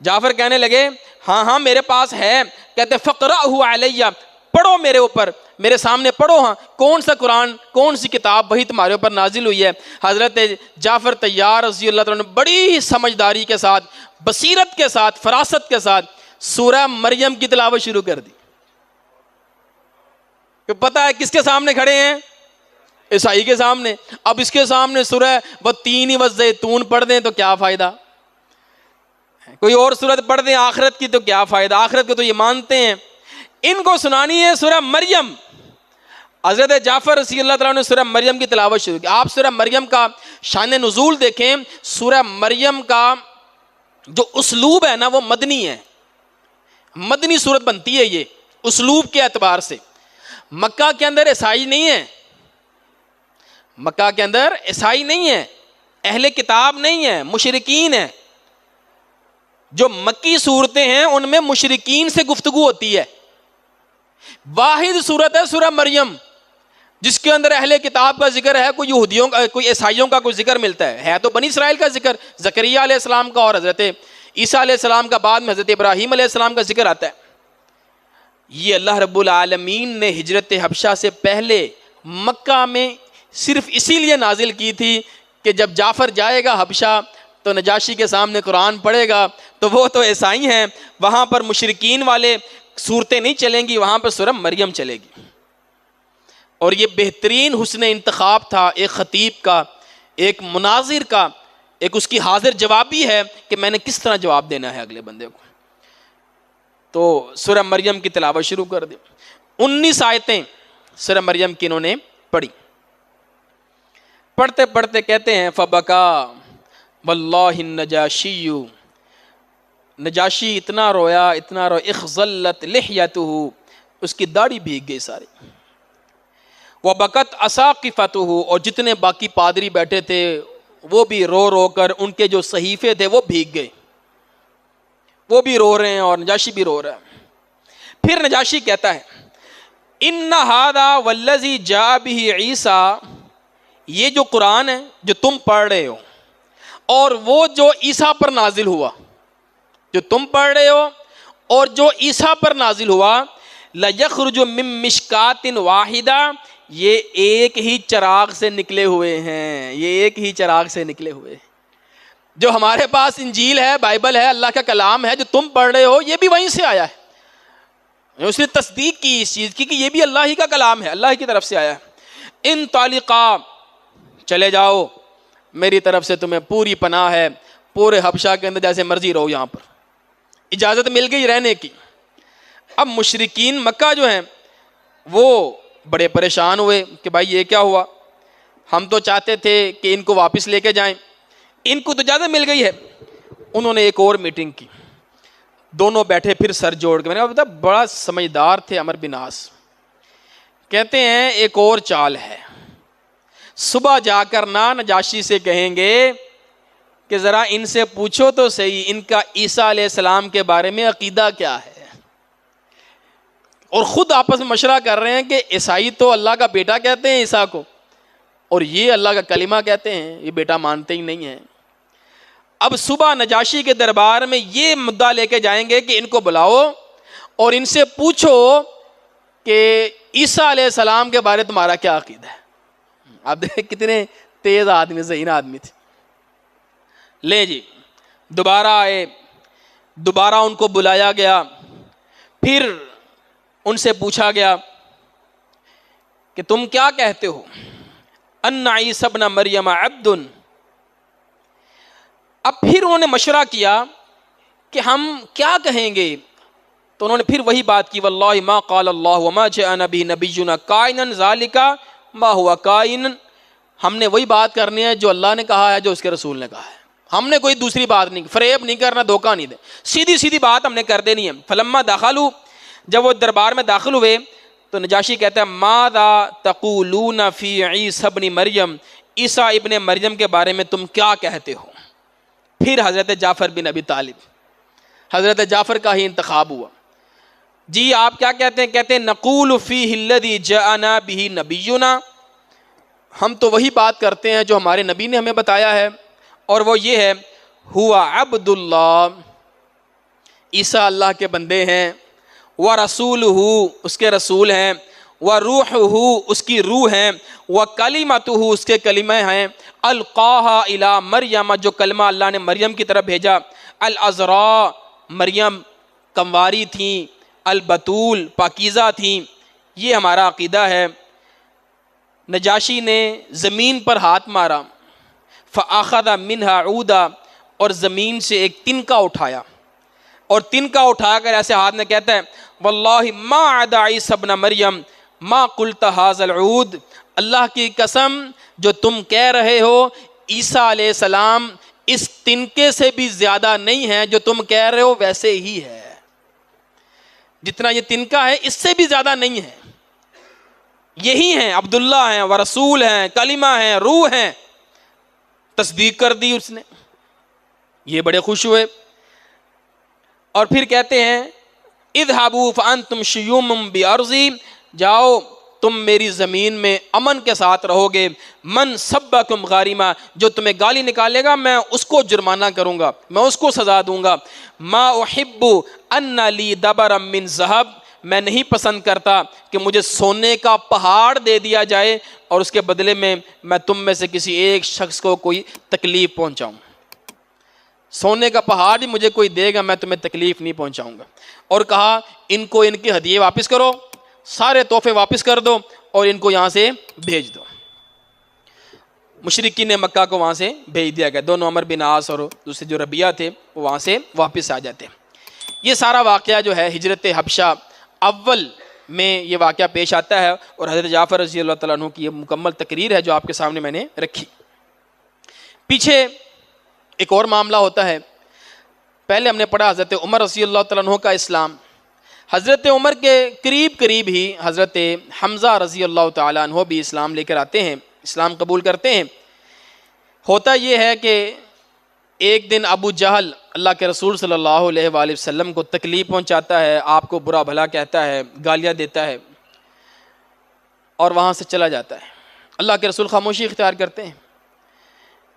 جعفر کہنے لگے ہاں میرے پاس ہے. کہتے فقرأہ علیہ، پڑھو میرے اوپر، میرے سامنے پڑھو. ہاں کون سا قرآن، کون سی کتاب وہی تمہارے اوپر نازل ہوئی ہے؟ حضرت جعفر طیار رضی اللہ تعالیٰ نے بڑی سمجھداری کے ساتھ، بصیرت کے ساتھ، فراست کے ساتھ سورہ مریم کی تلاوت شروع کر دی. کہ پتہ ہے کس کے سامنے کھڑے ہیں؟ عیسائی کے سامنے. اب اس کے سامنے سورہ والتین والزیتون پڑھ دیں تو کیا فائدہ، کوئی اور سورت پڑھ دیں آخرت کی تو کیا فائدہ، آخرت کو تو یہ مانتے ہیں. ان کو سنانی ہے سورہ مریم. حضرت جعفر رضی اللہ تعالیٰ نے سورہ مریم کی تلاوت شروع کی. آپ سورہ مریم کا شان نزول دیکھیں، سورہ مریم کا جو اسلوب ہے نا وہ مدنی ہے، مدنی صورت بنتی ہے یہ اسلوب کے اعتبار سے. مکہ کے اندر عیسائی نہیں ہے، مکہ کے اندر عیسائی نہیں ہے، اہل کتاب نہیں ہے، مشرکین ہیں. جو مکی صورتیں ہیں ان میں مشرکین سے گفتگو ہوتی ہے. واحد صورت ہے سورہ مریم جس کے اندر اہل کتاب کا ذکر ہے، کوئی یہودیوں کا، کوئی عیسائیوں کا کوئی ذکر ملتا ہے تو بنی اسرائیل کا ذکر، زکریہ علیہ السلام کا اور حضرت عیسیٰ علیہ السلام کا، بعد میں حضرت ابراہیم علیہ السلام کا ذکر آتا ہے. یہ اللہ رب العالمین نے ہجرت حبشہ سے پہلے مکہ میں صرف اسی لیے نازل کی تھی کہ جب جعفر جائے گا حبشہ تو نجاشی کے سامنے قرآن پڑھے گا تو وہ تو عیسائی ہیں، وہاں پر مشرکین والے صورتیں نہیں چلیں گی، وہاں پر سورہ مریم چلے گی. اور یہ بہترین حسن انتخاب تھا ایک خطیب کا، ایک مناظر کا، ایک اس کی حاضر جوابی ہے کہ میں نے کس طرح جواب دینا ہے اگلے بندے کو. تو سورہ مریم کی تلاوت شروع کر دی. 19 آیتیں سورہ مریم کی انہوں نے پڑھی. پڑھتے پڑھتے کہتے ہیں فبکا واللہ النجاشی، نجاشی اتنا رویا اخضلت لحیتہ، اس کی داڑھی بھیگ گئی ساری. وبکت اساقفتہ، اور جتنے باقی پادری بیٹھے تھے وہ بھی رو رو کر، ان کے جو صحیفے تھے وہ بھیگ گئے، وہ بھی رو رہے ہیں اور نجاشی بھی رو رہا ہے. پھر نجاشی کہتا ہے ان ھذا والذی جاء بہ عیسیٰ، یہ جو قرآن ہے جو تم پڑھ رہے ہو اور وہ جو عیسیٰ پر نازل ہوا، جو تم پڑھ رہے ہو اور جو عیسیٰ پر نازل ہوا، لَيَخْرُجُ مِن مِشْكَاتٍ وَاحِدَةٍ، یہ ایک ہی چراغ سے نکلے ہوئے ہیں، یہ ایک ہی چراغ سے نکلے ہوئے ہیں. جو ہمارے پاس انجیل ہے، بائبل ہے، اللہ کا کلام ہے، جو تم پڑھ رہے ہو یہ بھی وہیں سے آیا ہے. اس نے تصدیق کی اس چیز کی کہ یہ بھی اللہ ہی کا کلام ہے، اللہ کی طرف سے آیا ہے. ان طالقا، چلے جاؤ، میری طرف سے تمہیں پوری پناہ ہے، پورے حبشہ کے اندر جیسے مرضی رہو، یہاں پر اجازت مل گئی رہنے کی. اب مشرکین مکہ جو ہیں وہ بڑے پریشان ہوئے کہ بھائی یہ کیا ہوا، ہم تو چاہتے تھے کہ ان کو واپس لے کے جائیں، ان کو تو اجازت مل گئی ہے. انہوں نے ایک اور میٹنگ کی، دونوں بیٹھے پھر سر جوڑ کے. میں نے بتا بڑا سمجھدار تھے عمر بن عاص. کہتے ہیں ایک اور چال ہے، صبح جا کر نجاشی سے کہیں گے کہ ذرا ان سے پوچھو تو صحیح ان کا عیسیٰ علیہ السلام کے بارے میں عقیدہ کیا ہے. اور خود آپس میں مشورہ کر رہے ہیں کہ عیسائی تو اللہ کا بیٹا کہتے ہیں عیسیٰ کو، اور یہ اللہ کا کلمہ کہتے ہیں، یہ بیٹا مانتے ہی نہیں ہیں. اب صبح نجاشی کے دربار میں یہ مدعا لے کے جائیں گے کہ ان کو بلاؤ اور ان سے پوچھو کہ عیسیٰ علیہ السلام کے بارے تمہارا کیا عقیدہ ہے. آپ دیکھیں کتنے تیز آدمی، ذہین آدمی تھے. لے جی دوبارہ آئے، دوبارہ ان کو بلایا گیا، پھر ان سے پوچھا گیا کہ تم کیا کہتے ہو، ان عیسی ابن مریم عبد. اب پھر انہوں نے مشورہ کیا کہ ہم کیا کہیں گے. تو انہوں نے پھر وہی بات کی، واللہ ما قال اللہ وما جاءنا به نبینا کائنا ذالک ما هو کائن، ہم نے وہی بات کرنی ہے جو اللہ نے کہا ہے، جو اس کے رسول نے کہا ہے، ہم نے کوئی دوسری بات نہیں، فریب نہیں کرنا، دھوکہ نہیں دے، سیدھی سیدھی بات ہم نے کر دینی ہے۔ فلما دخلوا، جب وہ دربار میں داخل ہوئے تو نجاشی کہتا ہے ماذا تقولون فی عیسی ابن مریم، عیسیٰ ابن مریم کے بارے میں تم کیا کہتے ہو؟ پھر حضرت جعفر بن ابی طالب، حضرت جعفر کا ہی انتخاب ہوا، جی آپ کیا کہتے ہیں؟ کہتے ہیں نقول فیہ الذی جاءنا بہ نبینا، ہم تو وہی بات کرتے ہیں جو ہمارے نبی نے ہمیں بتایا ہے، اور وہ یہ ہے ہوا عبد اللہ، عیسیٰ اللہ کے بندے ہیں، وَرَسُولُهُ اس کے رسول ہیں، وَرُوحُهُ اس کی روح ہیں، وَكَلِمَتُهُ اس کے کلمہ ہیں، القاها الى مریم جو کلمہ اللہ نے مریم کی طرف بھیجا، العذراء مریم کمواری تھیں، البتول پاکیزہ تھیں، یہ ہمارا عقیدہ ہے۔ نجاشی نے زمین پر ہاتھ مارا، فَأَخَذَ مِنْهَا عُودًا اور زمین سے ایک تنکا اٹھایا، اور تنکا اٹھا کر ایسے ہاتھ میں کہتا ہے واللہ ما عدا عیسی ابن مریم ما قلت هذا العود، اللہ کی قسم جو تم کہہ رہے ہو عیسیٰ علیہ السلام اس تنکے سے بھی زیادہ نہیں ہے، جو تم کہہ رہے ہو ویسے ہی ہے، جتنا یہ تنکا ہے اس سے بھی زیادہ نہیں ہے، یہی ہیں، عبداللہ ہیں، ورسول ہیں، کلمہ ہیں، روح ہیں۔ تصدیق کر دی اس نے، یہ بڑے خوش ہوئے، اور پھر کہتے ہیں اذهبوا فانتم شیوم بارضی، جاؤ تم میری زمین میں امن کے ساتھ رہو گے، من سبکم غارما جو تمہیں گالی نکالے گا میں اس کو جرمانہ کروں گا، میں اس کو سزا دوں گا، ما احب ان لی دبرا من ذهب میں نہیں پسند کرتا کہ مجھے سونے کا پہاڑ دے دیا جائے اور اس کے بدلے میں تم میں سے کسی ایک شخص کو کوئی تکلیف پہنچاؤں، سونے کا پہاڑ ہی مجھے کوئی دے گا میں تمہیں تکلیف نہیں پہنچاؤں گا، اور کہا ان کو ان کے ہدیے واپس کرو، سارے تحفے واپس کر دو اور ان کو یہاں سے بھیج دو۔ مشرکین مکہ کو وہاں سے بھیج دیا گیا، دونوں عمر بن عاص اور دوسرے جو ربیعہ تھے وہ وہاں سے واپس آ جاتے۔ یہ سارا واقعہ جو ہے ہجرت حبشہ اول میں یہ واقعہ پیش آتا ہے، اور حضرت جعفر رضی اللہ تعالیٰ عنہ کی یہ مکمل تقریر ہے جو آپ کے سامنے میں نے رکھی۔ پیچھے ایک اور معاملہ ہوتا ہے، پہلے ہم نے پڑھا حضرت عمر رضی اللہ تعالیٰ عنہ کا اسلام، حضرت عمر کے قریب ہی حضرت حمزہ رضی اللہ تعالیٰ عنہ بھی اسلام لے کر آتے ہیں، اسلام قبول کرتے ہیں۔ ہوتا یہ ہے کہ ایک دن ابو جہل اللہ کے رسول صلی اللہ علیہ وآلہ وسلم کو تکلیف پہنچاتا ہے، آپ کو برا بھلا کہتا ہے، گالیاں دیتا ہے، اور وہاں سے چلا جاتا ہے۔ اللہ کے رسول خاموشی اختیار کرتے ہیں۔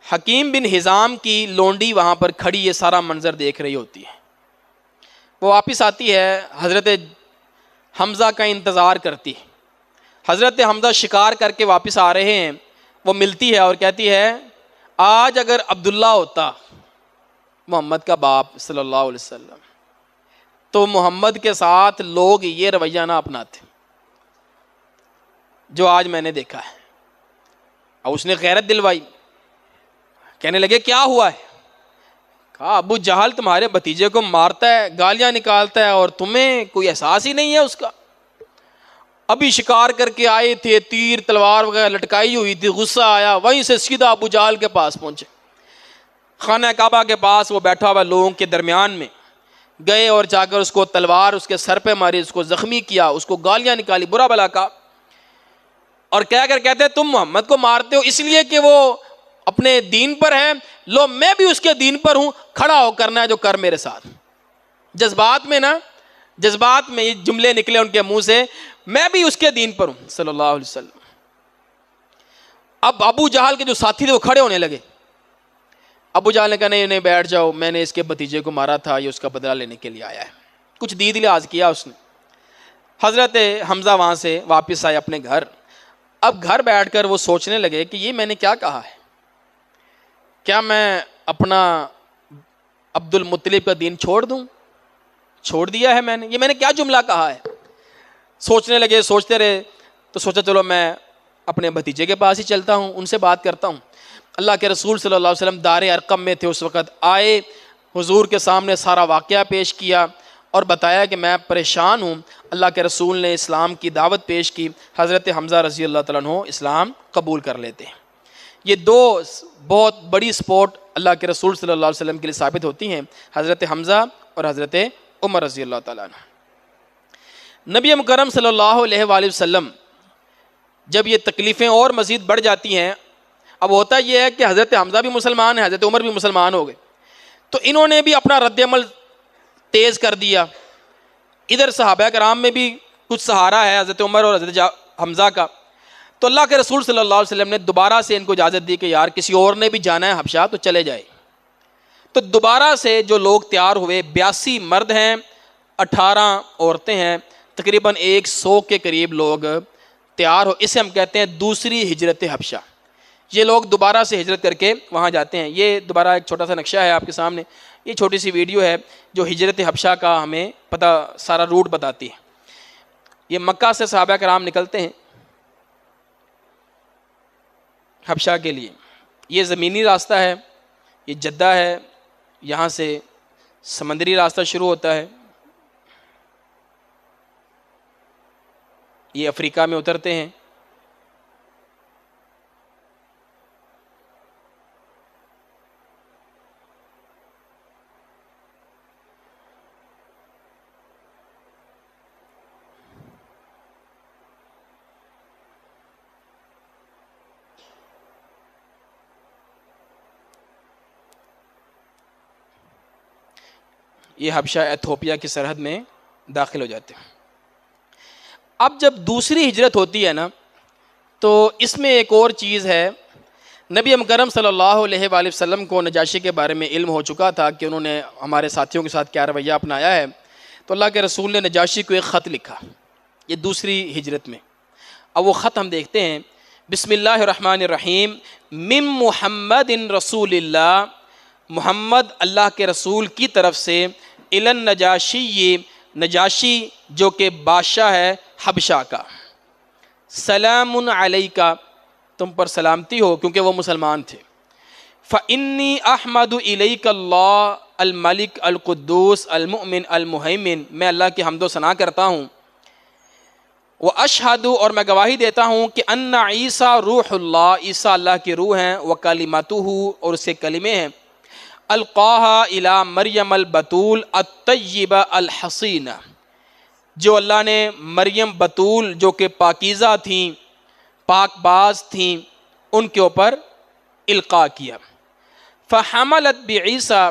حکیم بن حزام کی لونڈی وہاں پر کھڑی یہ سارا منظر دیکھ رہی ہوتی ہے، وہ واپس آتی ہے، حضرت حمزہ کا انتظار کرتی ہے۔ حضرت حمزہ شکار کر کے واپس آ رہے ہیں، وہ ملتی ہے اور کہتی ہے آج اگر عبداللہ ہوتا محمد کا باپ صلی اللہ علیہ وسلم تو محمد کے ساتھ لوگ یہ رویہ نہ اپناتے جو آج میں نے دیکھا ہے۔ اور اس نے غیرت دلوائی، کہنے لگے کیا ہوا ہے؟ کہا ابو جہل تمہارے بھتیجے کو مارتا ہے، گالیاں نکالتا ہے، اور تمہیں کوئی احساس ہی نہیں ہے اس کا۔ ابھی شکار کر کے آئے تھے، تیر تلوار وغیرہ لٹکائی ہوئی تھی، غصہ آیا، وہیں سے سیدھا ابو جہل کے پاس پہنچے، خانہ کعبہ کے پاس وہ بیٹھا ہوا لوگوں کے درمیان میں گئے اور جا کر اس کو تلوار اس کے سر پہ ماری، اس کو زخمی کیا، اس کو گالیاں نکالی، برا بھلا کہا، اور کہہ کر کہتے ہیں تم محمد کو مارتے ہو اس لیے کہ وہ اپنے دین پر ہیں، لو میں بھی اس کے دین پر ہوں، کھڑا ہو کرنا ہے جو کر میرے ساتھ۔ جذبات میں یہ جملے نکلے ان کے منہ سے، میں بھی اس کے دین پر ہوں صلی اللہ علیہ وسلم۔ اب ابو جہل کے جو ساتھی تھے وہ کھڑے ہونے لگے۔ ابو جہل نے کہا نہیں بیٹھ جاؤ، میں نے اس کے بھتیجے کو مارا تھا، یہ اس کا بدلہ لینے کے لیے آیا ہے، کچھ دید لحاظ کیا اس نے۔ حضرت حمزہ وہاں سے واپس آئے اپنے گھر۔ اب گھر بیٹھ کر وہ سوچنے لگے کہ یہ میں نے کیا کہا ہے، کیا میں اپنا عبد المطلب کا دین چھوڑ دوں؟ چھوڑ دیا ہے میں نے، یہ میں نے کیا جملہ کہا ہے؟ سوچنے لگے، سوچتے رہے، تو سوچا چلو میں اپنے بھتیجے کے پاس ہی چلتا ہوں، ان سے بات کرتا ہوں۔ اللہ کے رسول صلی اللہ علیہ وسلم دار ارقم میں تھے اس وقت، آئے حضور کے سامنے سارا واقعہ پیش کیا، اور بتایا کہ میں پریشان ہوں. اللہ کے رسول نے اسلام کی دعوت پیش کی. حضرت حمزہ رضی اللہ تعالیٰ عنہ اسلام قبول کر لیتے ہیں. یہ دو بہت بڑی سپورٹ اللہ کے رسول صلی اللہ علیہ وسلم کے لیے ثابت ہوتی ہیں، حضرت حمزہ اور حضرت عمر رضی اللہ تعالیٰ عنہ. نبی مکرم صلی اللہ علیہ وآلہ وسلم جب یہ تکلیفیں اور مزید بڑھ جاتی ہیں، اب ہوتا یہ ہے کہ حضرت حمزہ بھی مسلمان ہیں، حضرت عمر بھی مسلمان ہو گئے، تو انہوں نے بھی اپنا رد عمل تیز کر دیا. ادھر صحابہ کرام میں بھی کچھ سہارا ہے حضرت عمر اور حضرت حمزہ کا. تو اللہ کے رسول صلی اللہ علیہ وسلم نے دوبارہ سے ان کو اجازت دی کہ یار کسی اور نے بھی جانا ہے حبشہ تو چلے جائے. تو دوبارہ سے جو لوگ تیار ہوئے، 82 مرد ہیں، 18 عورتیں ہیں، تقریباً 100 کے قریب لوگ تیار ہو. اسے ہم کہتے ہیں دوسری ہجرت حبشہ. یہ لوگ دوبارہ سے ہجرت کر کے وہاں جاتے ہیں. یہ دوبارہ ایک چھوٹا سا نقشہ ہے آپ کے سامنے. یہ چھوٹی سی ویڈیو ہے جو ہجرت حبشہ کا ہمیں پتہ سارا روٹ بتاتی ہے. یہ مکہ سے صحابہ کرام نکلتے ہیں حبشہ کے لیے. یہ زمینی راستہ ہے، یہ جدہ ہے، یہاں سے سمندری راستہ شروع ہوتا ہے. یہ افریقہ میں اترتے ہیں. یہ حبشہ ایتھوپیا کی سرحد میں داخل ہو جاتے ہیں. اب جب دوسری ہجرت ہوتی ہے نا، تو اس میں ایک اور چیز ہے. نبی مکرم صلی اللہ علیہ وآلہ وسلم کو نجاشی کے بارے میں علم ہو چکا تھا کہ انہوں نے ہمارے ساتھیوں کے ساتھ کیا رویہ اپنایا ہے. تو اللہ کے رسول نے نجاشی کو ایک خط لکھا یہ دوسری ہجرت میں. اب وہ خط ہم دیکھتے ہیں. بسم اللہ الرحمن الرحیم. من محمد رسول اللہ، محمد اللہ کے رسول کی طرف سے، الی النجاشی، نجاشی جو کہ بادشاہ ہے حبشہ کا. سلام علیکہ، تم پر سلامتی ہو، کیونکہ وہ مسلمان تھے. فإنی احمد الیک اللہ الملک القدوس المؤمن المہیمن، میں اللہ کی حمد و ثنا کرتا ہوں. واشہد، اور میں گواہی دیتا ہوں کہ ان عیسیٰ روح اللہ، عیسیٰ اللہ کی روح ہیں، وکلمتہ، اور اس کے کلمے ہیں. القاہا الی مریم البتول الطیبہ الحسینہ، جو اللہ نے مریم بتول جو کہ پاکیزہ تھیں، پاک باز تھیں، ان کے اوپر القاء کیا. فحملت بعیسیٰ،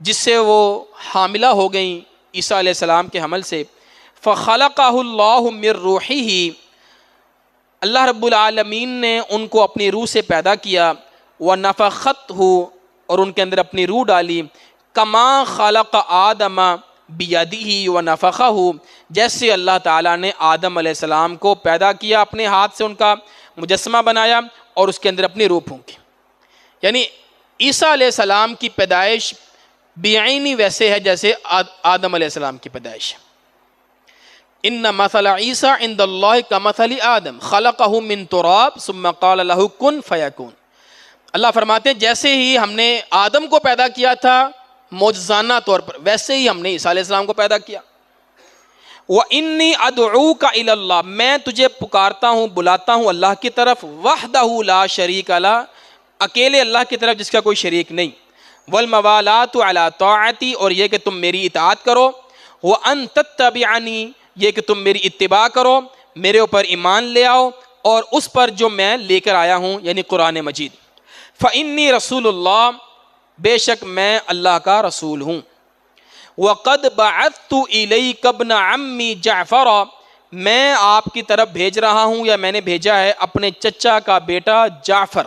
جس سے وہ حاملہ ہو گئیں عیسیٰ علیہ السلام کے حمل سے. فخلقہ اللہ من روحہ، اللہ رب العالمین نے ان کو اپنی روح سے پیدا کیا. ونفختہ، اور ان کے اندر اپنی روح ڈالی. کما خلق آدم بیدہ ونفخہ، جیسے اللہ تعالیٰ نے آدم علیہ السلام کو پیدا کیا، اپنے ہاتھ سے ان کا مجسمہ بنایا اور اس کے اندر اپنی روح پھونکی. یعنی عیسیٰ علیہ السلام کی پیدائش بعینی ویسے ہے جیسے آدم علیہ السلام کی پیدائش. ان مثل عیسیٰ عند اللہ کمثل آدم خلقہ من تراب ثم قال له کن فیکون. اللہ فرماتے ہیں جیسے ہی ہم نے آدم کو پیدا کیا تھا معجزانہ طور پر، ویسے ہی ہم نے عیسیٰ علیہ السلام کو پیدا کیا. وَإِنِّي أَدْعُوكَ إِلَى اللَّهِ، میں تجھے پکارتا ہوں، بلاتا ہوں اللہ کی طرف. وَحْدَهُ لَا شَرِيكَ لَهُ، اکیلے اللہ کی طرف جس کا کوئی شریک نہیں. وَالْمَوَالَاتُ عَلَى طَاعَتِي، اور یہ کہ تم میری اطاعت کرو. وَأَن تَتَّبِعَنِي، یہ کہ تم میری اتباع کرو، میرے اوپر ایمان لے آؤ اور اس پر جو میں لے کر آیا ہوں، یعنی قرآن مجید. فإنی رسول اللہ، بے شک میں اللہ کا رسول ہوں. وقد بعثت الیک ابن عمی جعفر، میں آپ کی طرف بھیج رہا ہوں یا میں نے بھیجا ہے اپنے چچا کا بیٹا جعفر.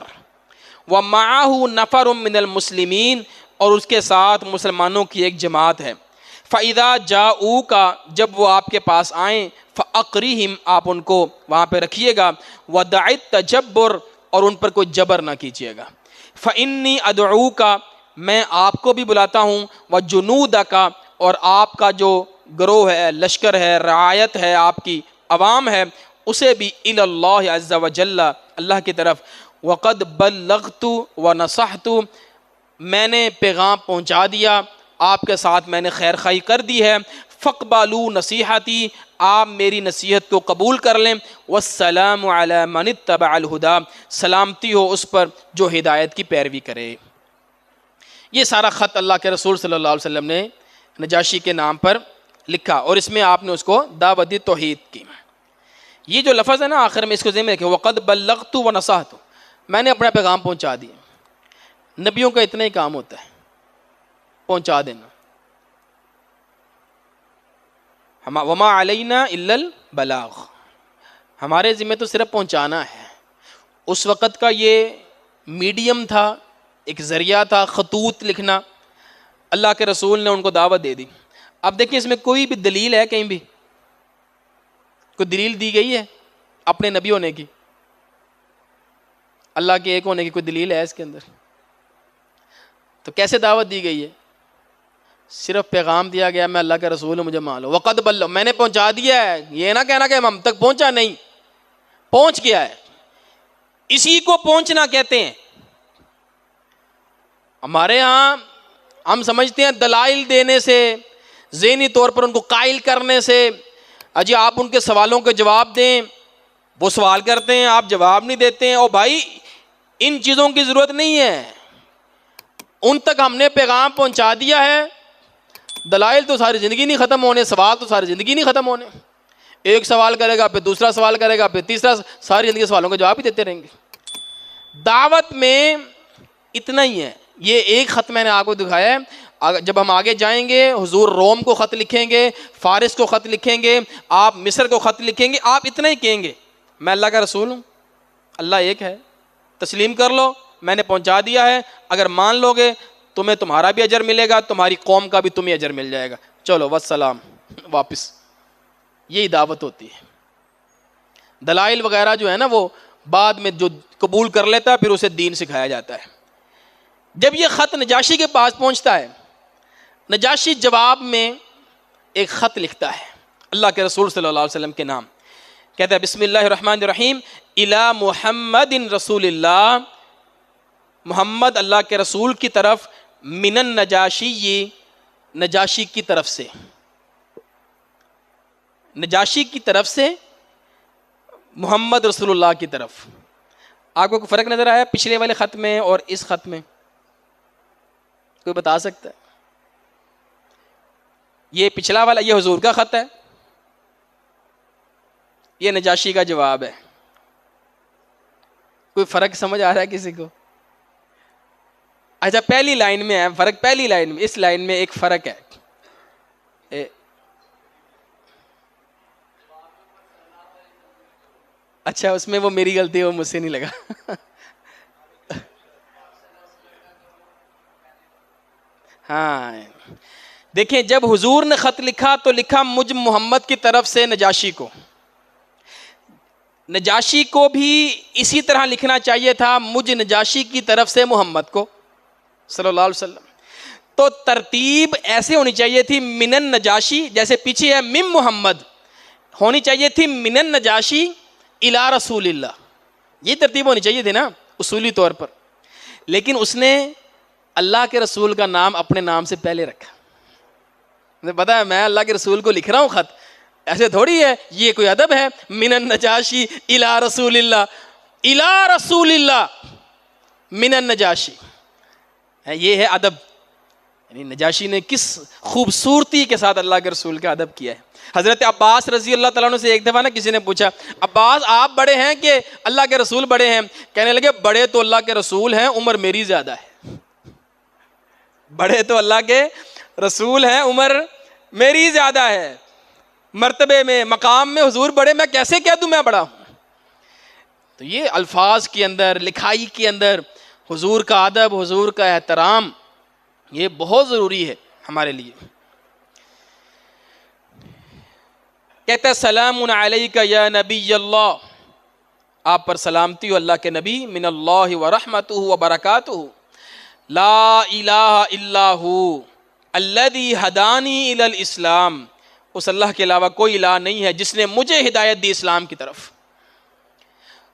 ومعہ نفر من المسلمین، اور اس کے ساتھ مسلمانوں کی ایک جماعت ہے. فإذا جاؤوک، جب وہ آپ کے پاس آئیں، فأقرہم، آپ ان کو وہاں پہ رکھیے گا. ودع التجبر، اور ان پر کوئی جبر نہ کیجیے گا. فإنی ادعوک، میں آپ کو بھی بلاتا ہوں. وجنودک، اور آپ کا جو گروہ ہے، لشکر ہے، رعایت ہے، آپ کی عوام ہے، اسے بھی الی اللہ عز وجل، اللہ کی طرف. وقد بلغت ونصحت، میں نے پیغام پہنچا دیا آپ کے ساتھ میں نے خیر خواہی کر دی ہے، فقبلوا نصیحتی، آپ میری نصیحت کو قبول کر لیں، والسلام علی من اتبع الہدی، سلامتی ہو اس پر جو ہدایت کی پیروی کرے۔ یہ سارا خط اللہ کے رسول صلی اللہ علیہ وسلم نے نجاشی کے نام پر لکھا، اور اس میں آپ نے اس کو دعوت دی توحید کی۔ یہ جو لفظ ہے نا آخر میں، اس کو ذہن میں رکھیں، وقد بلغت ونصحت، میں نے اپنا پیغام پہنچا دیا۔ نبیوں کا اتنا ہی کام ہوتا ہے، پہنچا دینا۔ وما علینا الا البلاغ، ہمارے ذمہ تو صرف پہنچانا ہے۔ اس وقت کا یہ میڈیم تھا، ایک ذریعہ تھا، خطوط لکھنا، اللہ کے رسول نے ان کو دعوت دے دی۔ اب دیکھیں اس میں کوئی بھی دلیل ہے، کہیں بھی کوئی دلیل دی گئی ہے اپنے نبی ہونے کی، اللہ کے ایک ہونے کی کوئی دلیل ہے اس کے اندر؟ تو کیسے دعوت دی گئی ہے؟ صرف پیغام دیا گیا میں اللہ کا رسول ہوں، مجھے معلوم، وقد بلغ، میں نے پہنچا دیا ہے۔ یہ نہ کہنا کہ ہم تک پہنچا نہیں، پہنچ گیا ہے۔ اسی کو پہنچنا کہتے ہیں۔ ہمارے ہاں ہم سمجھتے ہیں دلائل دینے سے، ذہنی طور پر ان کو قائل کرنے سے، اجی آپ ان کے سوالوں کے جواب دیں، وہ سوال کرتے ہیں آپ جواب نہیں دیتے ہیں۔ او بھائی ان چیزوں کی ضرورت نہیں ہے، ان تک ہم نے پیغام پہنچا دیا ہے۔ دلائل تو ساری زندگی نہیں ختم ہونے، سوال تو ساری زندگی نہیں ختم ہونے۔ ایک سوال کرے گا، پھر دوسرا سوال کرے گا، پھر تیسرا، ساری زندگی سوالوں کے جواب ہی دیتے رہیں گے۔ دعوت میں اتنا ہی ہے۔ یہ ایک خط میں نے آپ کو دکھایا ہے، جب ہم آگے جائیں گے حضور روم کو خط لکھیں گے، فارس کو خط لکھیں گے، آپ مصر کو خط لکھیں گے، آپ اتنا ہی کہیں گے میں اللہ کا رسول ہوں، اللہ ایک ہے، تسلیم کر لو، میں نے پہنچا دیا ہے، اگر مان لو گے تمہیں تمہارا بھی اجر ملے گا، تمہاری قوم کا بھی تمہیں اجر مل جائے گا، چلو والسلام، واپس۔ یہی دعوت ہوتی ہے۔ دلائل وغیرہ جو ہے نا وہ بعد میں جو قبول کر لیتا ہے پھر اسے دین سکھایا جاتا ہے۔ جب یہ خط نجاشی کے پاس پہنچتا ہے، نجاشی جواب میں ایک خط لکھتا ہے اللہ کے رسول صلی اللہ علیہ وسلم کے نام، کہتا ہے بسم اللہ الرحمن الرحیم الی محمد رسول اللہ، محمد اللہ کے رسول کی طرف، من النجاشی، نجاشی کی طرف سے، نجاشی کی طرف سے محمد رسول اللہ کی طرف۔ آپ کو کوئی فرق نظر آیا پچھلے والے خط میں اور اس خط میں؟ کوئی بتا سکتا ہے؟ یہ پچھلا والا یہ حضور کا خط ہے، یہ نجاشی کا جواب ہے۔ کوئی فرق سمجھ آ رہا ہے کسی کو؟ اچھا پہلی لائن میں ہے فرق، پہلی لائن میں، اس لائن میں ایک فرق ہے۔ اچھا اس میں وہ میری غلطی ہے، وہ مجھ سے نہیں لگا۔ ہاں دیکھیں جب حضور نے خط لکھا تو لکھا مجھ محمد کی طرف سے نجاشی کو۔ نجاشی کو بھی اسی طرح لکھنا چاہیے تھا، مجھ نجاشی کی طرف سے محمد کو صلی اللہ علیہ وسلم۔ تو ترتیب ایسے ہونی چاہیے تھی، من النجاشی، جیسے پیچھے ہے من محمد، ہونی چاہیے تھی من النجاشی الی رسول اللہ، یہ ترتیب ہونی چاہیے تھی نا اصولی طور پر، لیکن اس نے اللہ کے رسول کا نام اپنے نام سے پہلے رکھا۔ مجھے پتا ہے میں اللہ کے رسول کو لکھ رہا ہوں خط، ایسے تھوڑی ہے، یہ کوئی ادب ہے، من النجاشی الی رسول اللہ، الی رسول اللہ من النجاشی، یہ ہے ادب۔ یعنی نجاشی نے کس خوبصورتی کے ساتھ اللہ کے رسول کا ادب کیا ہے۔ حضرت عباس رضی اللہ تعالیٰ عنہ سے ایک دفعہ نا کسی نے پوچھا عباس آپ بڑے ہیں کہ اللہ کے رسول بڑے ہیں؟ کہنے لگے بڑے تو اللہ کے رسول ہیں، عمر میری زیادہ ہے۔ بڑے تو اللہ کے رسول ہیں، عمر میری زیادہ ہے، مرتبے میں مقام میں حضور بڑے، میں کیسے کہہ دوں میں بڑا ہوں؟ تو یہ الفاظ کے اندر، لکھائی کے اندر حضور کا ادب، حضور کا احترام، یہ بہت ضروری ہے ہمارے لیے۔ کہتا ہے سلام علیک یا نبی اللہ، آپ پر سلامتی ہو اللہ کے نبی، من اللہ ورحمتہ وبرکاتہ، لا الہ الا ہو الذی ہدانی الی الاسلام، اس اللہ کے علاوہ کوئی الہ نہیں ہے جس نے مجھے ہدایت دی اسلام کی طرف۔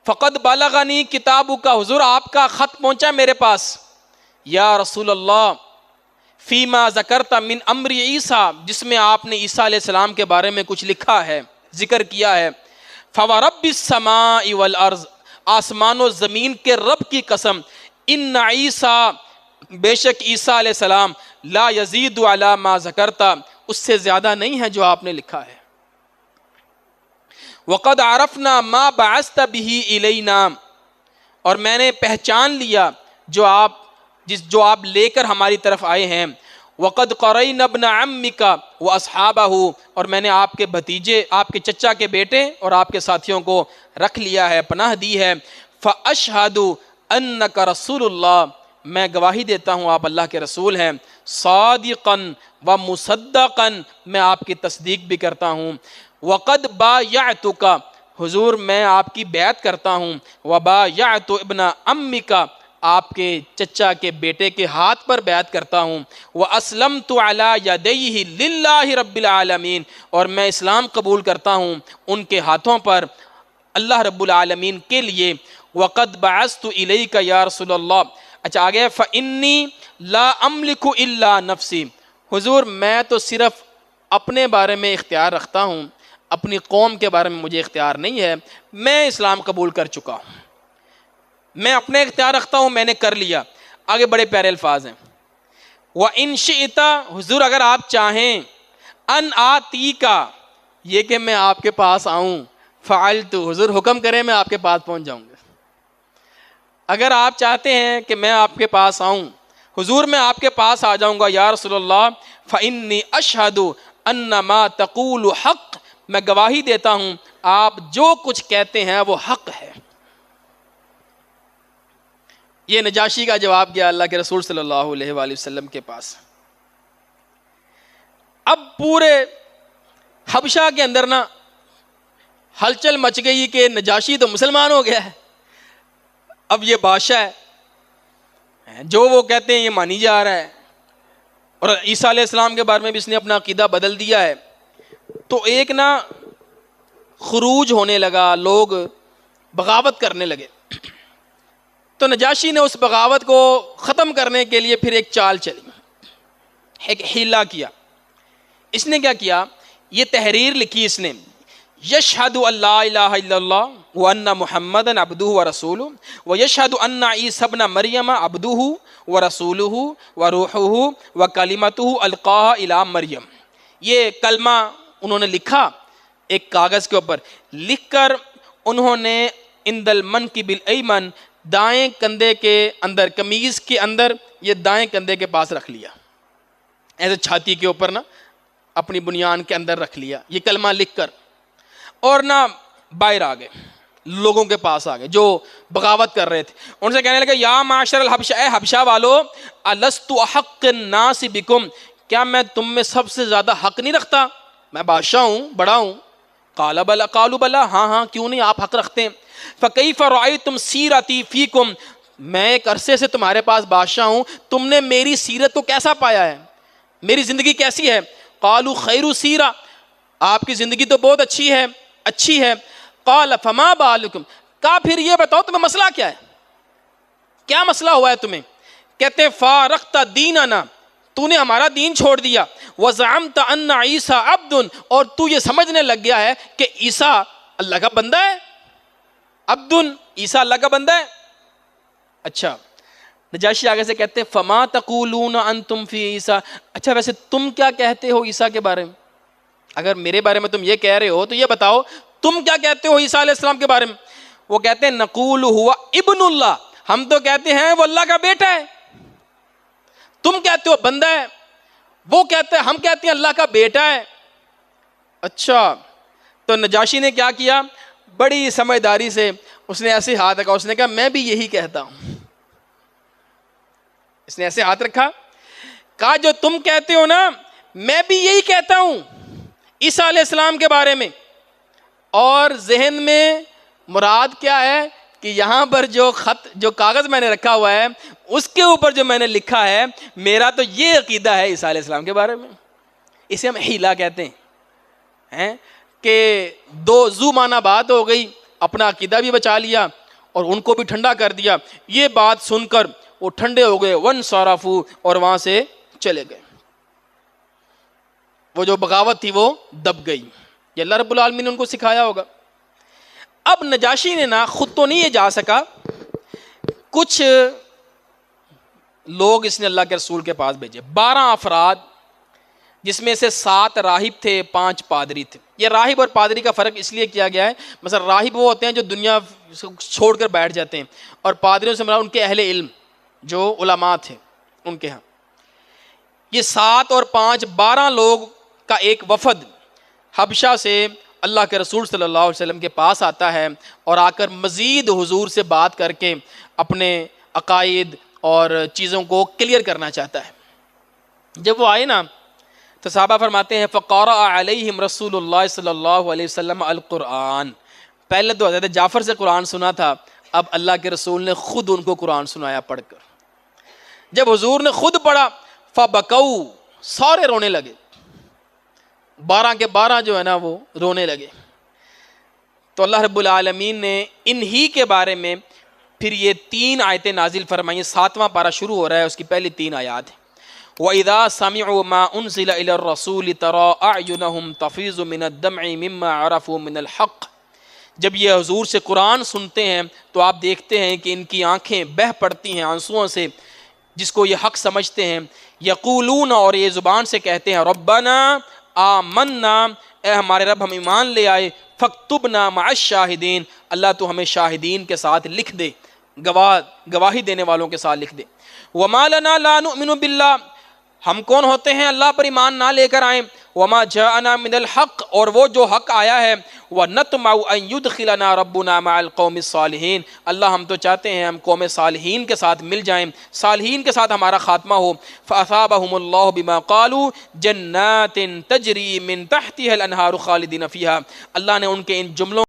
فقد بلغنی کتابک، حضور آپ کا خط پہنچا میرے پاس، یا رسول اللہ فیما ذکرت من امر عیسیٰ، جس میں آپ نے عیسیٰ علیہ السلام کے بارے میں کچھ لکھا ہے، ذکر کیا ہے، فورب السماء والارض، آسمان و زمین کے رب کی قسم، ان عیسیٰ، بے شک عیسیٰ علیہ السلام، لا یزید علی ما ذکرت، اس سے زیادہ نہیں ہے جو آپ نے لکھا ہے، وقد عرفنا ما بعثت به الینا، اور میں نے پہچان لیا جو آپ لے کر ہماری طرف آئے ہیں، وقد قرین ابن عمک واصحابہ، اور میں نے آپ کے بھتیجے، آپ کے چچا کے بیٹے اور آپ کے ساتھیوں کو رکھ لیا ہے، پناہ دی ہے، فاشہد انک رسول اللہ، میں گواہی دیتا ہوں آپ اللہ کے رسول ہیں، صادقا و مصدقا، میں آپ کی تصدیق بھی کرتا ہوں، وقد بایعتک، حضور میں آپ کی بیعت کرتا ہوں، وبایعت ابن عمک، آپ کے چچا کے بیٹے کے ہاتھ پر بیعت کرتا ہوں، واسلمت علی یدیہ للہ رب العالمین، اور میں اسلام قبول کرتا ہوں ان کے ہاتھوں پر اللہ رب العالمین کے لیے، وقد بعثت الیک یا رسول اللہ۔ اچھا آگے، فانی لا املک الا نفسی، حضور میں تو صرف اپنے بارے میں اختیار رکھتا ہوں، اپنی قوم کے بارے میں مجھے اختیار نہیں ہے، میں اسلام قبول کر چکا ہوں، میں اپنے اختیار رکھتا ہوں، میں نے کر لیا۔ آگے بڑے پیارے الفاظ ہیں، وَإِن شِئْتَ، حضور اگر آپ چاہیں، ان آتیک، یہ کہ میں آپ کے پاس آؤں، فعلت، حضور حکم کریں میں آپ کے پاس پہنچ جاؤں گا۔ اگر آپ چاہتے ہیں کہ میں آپ کے پاس آؤں، حضور میں آپ کے پاس آ جاؤں گا یا رسول اللہ، فإنی اشہد ان ما تقول حق، میں گواہی دیتا ہوں آپ جو کچھ کہتے ہیں وہ حق ہے۔ یہ نجاشی کا جواب گیا اللہ کے رسول صلی اللہ علیہ وآلہ وسلم کے پاس۔ اب پورے حبشہ کے اندر نا ہلچل مچ گئی کہ نجاشی تو مسلمان ہو گیا ہے، اب یہ بادشاہ ہے، جو وہ کہتے ہیں یہ مانی جا رہا ہے، اور عیسیٰ علیہ السلام کے بارے میں بھی اس نے اپنا عقیدہ بدل دیا ہے۔ تو ایک نا خروج ہونے لگا، لوگ بغاوت کرنے لگے، تو نجاشی نے اس بغاوت کو ختم کرنے کے لیے پھر ایک چال چلی، ایک حیلہ کیا۔ اس نے کیا کیا، یہ تحریر لکھی اس نے، یشہد ان لا الہ الا اللہ وان محمدا عبدہ ورسولہ ویشہد ان عیسی ابن مریم عبدہ ورسولہ وروحہ وکلمتہ القاہا الی مریم۔ یہ کلمہ انہوں نے لکھا ایک کاغذ کے اوپر، لکھ کر انہوں نے عند المنکب الایمن، دائیں کندھے کے اندر، قمیض کے اندر یہ دائیں کندھے کے پاس رکھ لیا، ایسے چھاتی کے اوپر نا اپنی بنیان کے اندر رکھ لیا یہ کلمہ لکھ کر، اور نہ باہر آ گئے، لوگوں کے پاس آ گئے جو بغاوت کر رہے تھے، ان سے کہنے لگے یا معاشر الحبشہ، اے حبشہ والو، الست احق الناس بکم، کیا میں تم میں سب سے زیادہ حق نہیں رکھتا، میں بادشاہ ہوں، بڑا ہوں، قالوا بلا، ہاں ہاں کیوں نہیں، آپ حق رکھتے ہیں، فکیف رأیتم سیرتی فیکم، میں ایک عرصے سے تمہارے پاس بادشاہ ہوں، تم نے میری سیرت کو کیسا پایا ہے، میری زندگی کیسی ہے، قالوا خیر سیرہ، آپ کی زندگی تو بہت اچھی ہے، قال فما بالکم، کہا پھر یہ بتاؤ تمہیں مسئلہ کیا ہے، کیا مسئلہ ہوا ہے تمہیں، کہتے فارقت دیننا، تو نے ہمارا دین چھوڑ دیا، وزعمت ان عیسیٰ عبد، اور تو یہ سمجھنے لگ گیا ہے کہ عیسیٰ اللہ کا بندہ ہے، عبد، عیسیٰ اللہ کا بندہ ہے۔ اچھا نجاشی آگے سے کہتے ہیں فما تقولون انتم فی عیسیٰ، اچھا ویسے تم کیا کہتے ہو عیسیٰ کے بارے میں، اگر میرے بارے میں تم یہ کہہ رہے ہو تو یہ بتاؤ تم کیا کہتے ہو عیسیٰ علیہ السلام کے بارے میں۔ وہ کہتے ہیں نقول ہوا ابن اللہ، ہم تو کہتے ہیں وہ اللہ کا بیٹا ہے، تم کہتے ہو بندہ ہے، وہ کہتے ہیں، ہم کہتے ہیں اللہ کا بیٹا ہے۔ اچھا تو نجاشی نے کیا کیا، بڑی سمجھداری سے اس نے ایسے ہاتھ رکھا، اس نے کہا میں بھی یہی کہتا ہوں، اس نے ایسے ہاتھ رکھا، کہا جو تم کہتے ہو نا میں بھی یہی کہتا ہوں عیسیٰ علیہ السلام کے بارے میں، اور ذہن میں مراد کیا ہے کہ یہاں پر جو کاغذ میں نے رکھا ہوا ہے اس کے اوپر جو میں نے لکھا ہے، میرا تو یہ عقیدہ ہے عیسیٰ علیہ السلام کے بارے میں، اسے ہم حیلہ کہتے ہیں کہ دو زو معنی بات ہو گئی، اپنا عقیدہ بھی بچا لیا اور ان کو بھی ٹھنڈا کر دیا۔ یہ بات سن کر وہ ٹھنڈے ہو گئے، ون صرفو، اور وہاں سے چلے گئے. وہ جو بغاوت تھی وہ دب گئی. یہ اللہ رب العالمین نے ان کو سکھایا ہوگا. اب نجاشی نے نا خود تو نہیں یہ جا سکا, کچھ لوگ اس نے اللہ کے رسول کے پاس بھیجے, 12 افراد, جس میں سے 7 راہب تھے, 5 پادری تھے. یہ راہب اور پادری کا فرق اس لیے کیا گیا ہے, مثلا راہب وہ ہوتے ہیں جو دنیا چھوڑ کر بیٹھ جاتے ہیں, اور پادریوں سے مراد ان کے اہل علم جو علماء تھے ان کے ہاں. یہ 7 اور 5 12 لوگ کا ایک وفد حبشہ سے اللہ کے رسول صلی اللہ علیہ وسلم کے پاس آتا ہے, اور آ کر مزید حضور سے بات کر کے اپنے عقائد اور چیزوں کو کلیئر کرنا چاہتا ہے. جب وہ آئے نا تو صحابہ فرماتے ہیں فقرأ علیہم رسول اللہ صلی اللہ علیہ وسلم القرآن. پہلے تو حضرت جعفر سے قرآن سنا تھا, اب اللہ کے رسول نے خود ان کو قرآن سنایا پڑھ کر. جب حضور نے خود پڑھا فبکوا, سارے رونے لگے, 12 کے 12 جو ہے نا وہ رونے لگے. تو اللہ رب العالمین نے انہی کے بارے میں پھر یہ 3 آیتیں نازل فرمائیں. 7واں پارہ شروع ہو رہا ہے, اس کی پہلی 3 آیات ہیں. وَإِذَا سَمِعُوا مَا أُنزِلَ إِلَى الرَّسُولِ تَرَىٰ أَعْيُنَهُمْ تَفِيضُ مِنَ الدَّمْعِ مِمَّا عَرَفُوا مِنَ الْحَقِّ. جب یہ حضور سے قرآن سنتے ہیں تو آپ دیکھتے ہیں کہ ان کی آنکھیں بہہ پڑتی ہیں آنسوؤں سے, جس کو یہ حق سمجھتے ہیں. یقولون, اور یہ زبان سے کہتے ہیں, ربنا آمنا, اے ہمارے رب ہم ایمان لے آئے, فاکتبنا مع الشاہدین, اللہ تو ہمیں شاہدین کے ساتھ لکھ دے, گواہی دینے والوں کے ساتھ لکھ دے. وما لنا لا نؤمن باللہ, ہم کون ہوتے ہیں اللہ پر ایمان نہ لے کر آئیں. وما جاءنا من الحق, اور وہ جو حق آیا ہے. ونطمع ان يدخلنا ربنا مع القوم الصالحین, اللہ ہم تو چاہتے ہیں ہم قوم صالحین کے ساتھ مل جائیں, صالحین کے ساتھ ہمارا خاتمہ ہو. فاصابهم اللہ بما قالوا جنات تجری من تحتها الانہار خالدین فیہا, اللہ نے ان کے ان جملوں